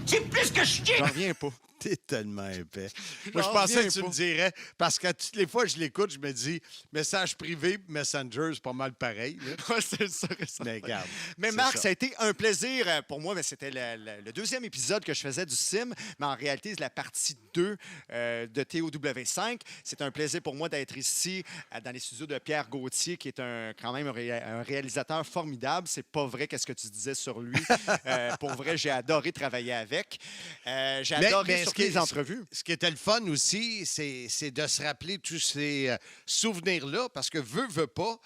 c'est plus que chier! J'en reviens pas. T'es tellement épais. Moi, je J'en pensais reviens que tu pas. me dirais, parce que toutes les fois que je l'écoute, je me dis, message privé, Messenger, c'est pas mal pareil. Là. Ouais, c'est ça. Mais regarde. Mais c'est Marc, ça a été un plaisir pour moi. Mais c'était le deuxième épisode que je faisais du CIM, mais en réalité, c'est la partie 2 de TOW5. C'est un plaisir pour moi d'être ici dans les studios de Pierre Gauthier, qui est quand même un réalisateur formidable. C'est pas vrai qu'est-ce que tu disais sur lui. Pour vrai, j'ai adoré travailler avec. J'ai adoré sur les entrevues. Ce qui était le fun aussi, c'est de se rappeler tous ces souvenirs-là, parce que veut pas,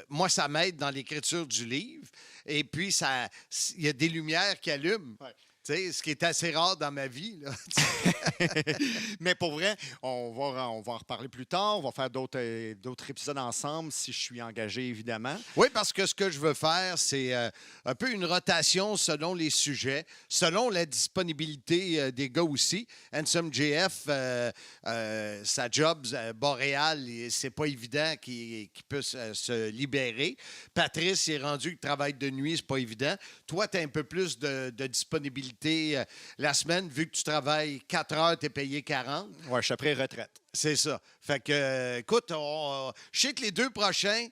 moi, ça m'aide dans l'écriture du livre. Et puis, il y a des lumières qui allument. Ouais. Tu sais, ce qui est assez rare dans ma vie. Là. Mais pour vrai, on va en reparler plus tard. On va faire d'autres épisodes ensemble si je suis engagé, évidemment. Oui, parce que ce que je veux faire, c'est un peu une rotation selon les sujets, selon la disponibilité des gars aussi. Handsome JF, sa job, Boréal, c'est pas évident qu'il puisse se libérer. Patrice, il est rendu qu'il travaille de nuit, c'est pas évident. Toi, tu as un peu plus de disponibilité la semaine, vu que tu travailles 4 heures, tu es payé 40. Ouais, je suis après retraite. C'est ça. Fait que, écoute, je sais que les 2 prochains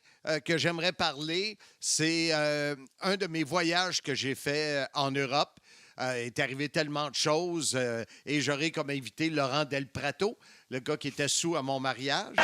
que j'aimerais parler, c'est un de mes voyages que j'ai fait en Europe. Est arrivé tellement de choses et j'aurai comme invité Laurent Del Prato, le gars qui était sous à mon mariage.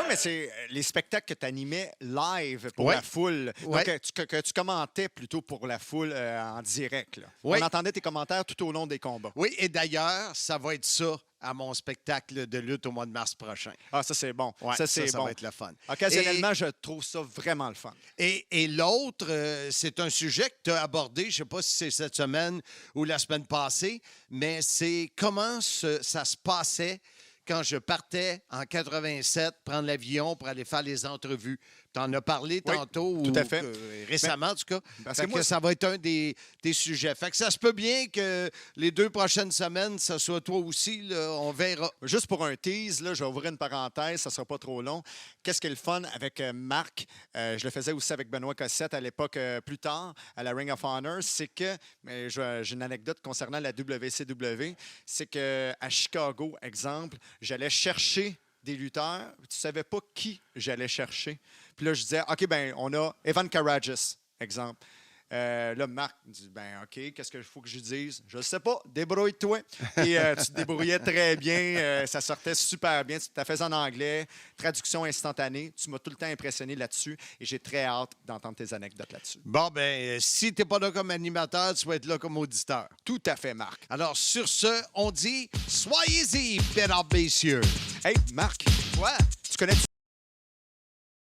mais c'est les spectacles que tu animais live pour Ouais. la foule. Ouais. Donc, que tu commentais plutôt pour la foule en direct. Là. Ouais. On entendait tes commentaires tout au long des combats. Oui, et d'ailleurs, ça va être ça à mon spectacle de lutte au mois de mars prochain. Ah, ça, c'est bon. Ouais, ça, c'est ça bon. va être le fun. Occasionnellement, je trouve ça vraiment le fun. Et l'autre, c'est un sujet que tu as abordé, je ne sais pas si c'est cette semaine ou la semaine passée, mais c'est comment ça se passait quand je partais en 87 prendre l'avion pour aller faire les entrevues. Tu en as parlé Oui, tantôt, tout à fait. récemment en tout cas. parce Fait que moi, ça va être un des sujets. Fait que ça se peut bien que les 2 prochaines semaines, ça soit toi aussi, là, on verra. Juste pour un tease, là, je vais ouvrir une parenthèse, ça ne sera pas trop long. Qu'est-ce qui est le fun avec Marc? Je le faisais aussi avec Benoît Cossette à l'époque, plus tard, à la Ring of Honor. C'est que, j'ai une anecdote concernant la WCW, c'est qu'à Chicago, exemple, j'allais chercher des lutteurs, tu ne savais pas qui j'allais chercher. Puis là, je disais, OK, ben on a Evan Karagias, exemple. Là, Marc me dit, ben OK, qu'est-ce qu'il faut que je dise? Je ne sais pas, débrouille-toi. Et tu te débrouillais très bien, ça sortait super bien. Tu t'as fait en anglais, traduction instantanée. Tu m'as tout le temps impressionné là-dessus et j'ai très hâte d'entendre tes anecdotes là-dessus. Bon, ben si tu n'es pas là comme animateur, tu vas être là comme auditeur. Tout à fait, Marc. Alors, sur ce, on dit soyez-y, mesdames, messieurs. Hey, Marc, quoi? Tu connais-tu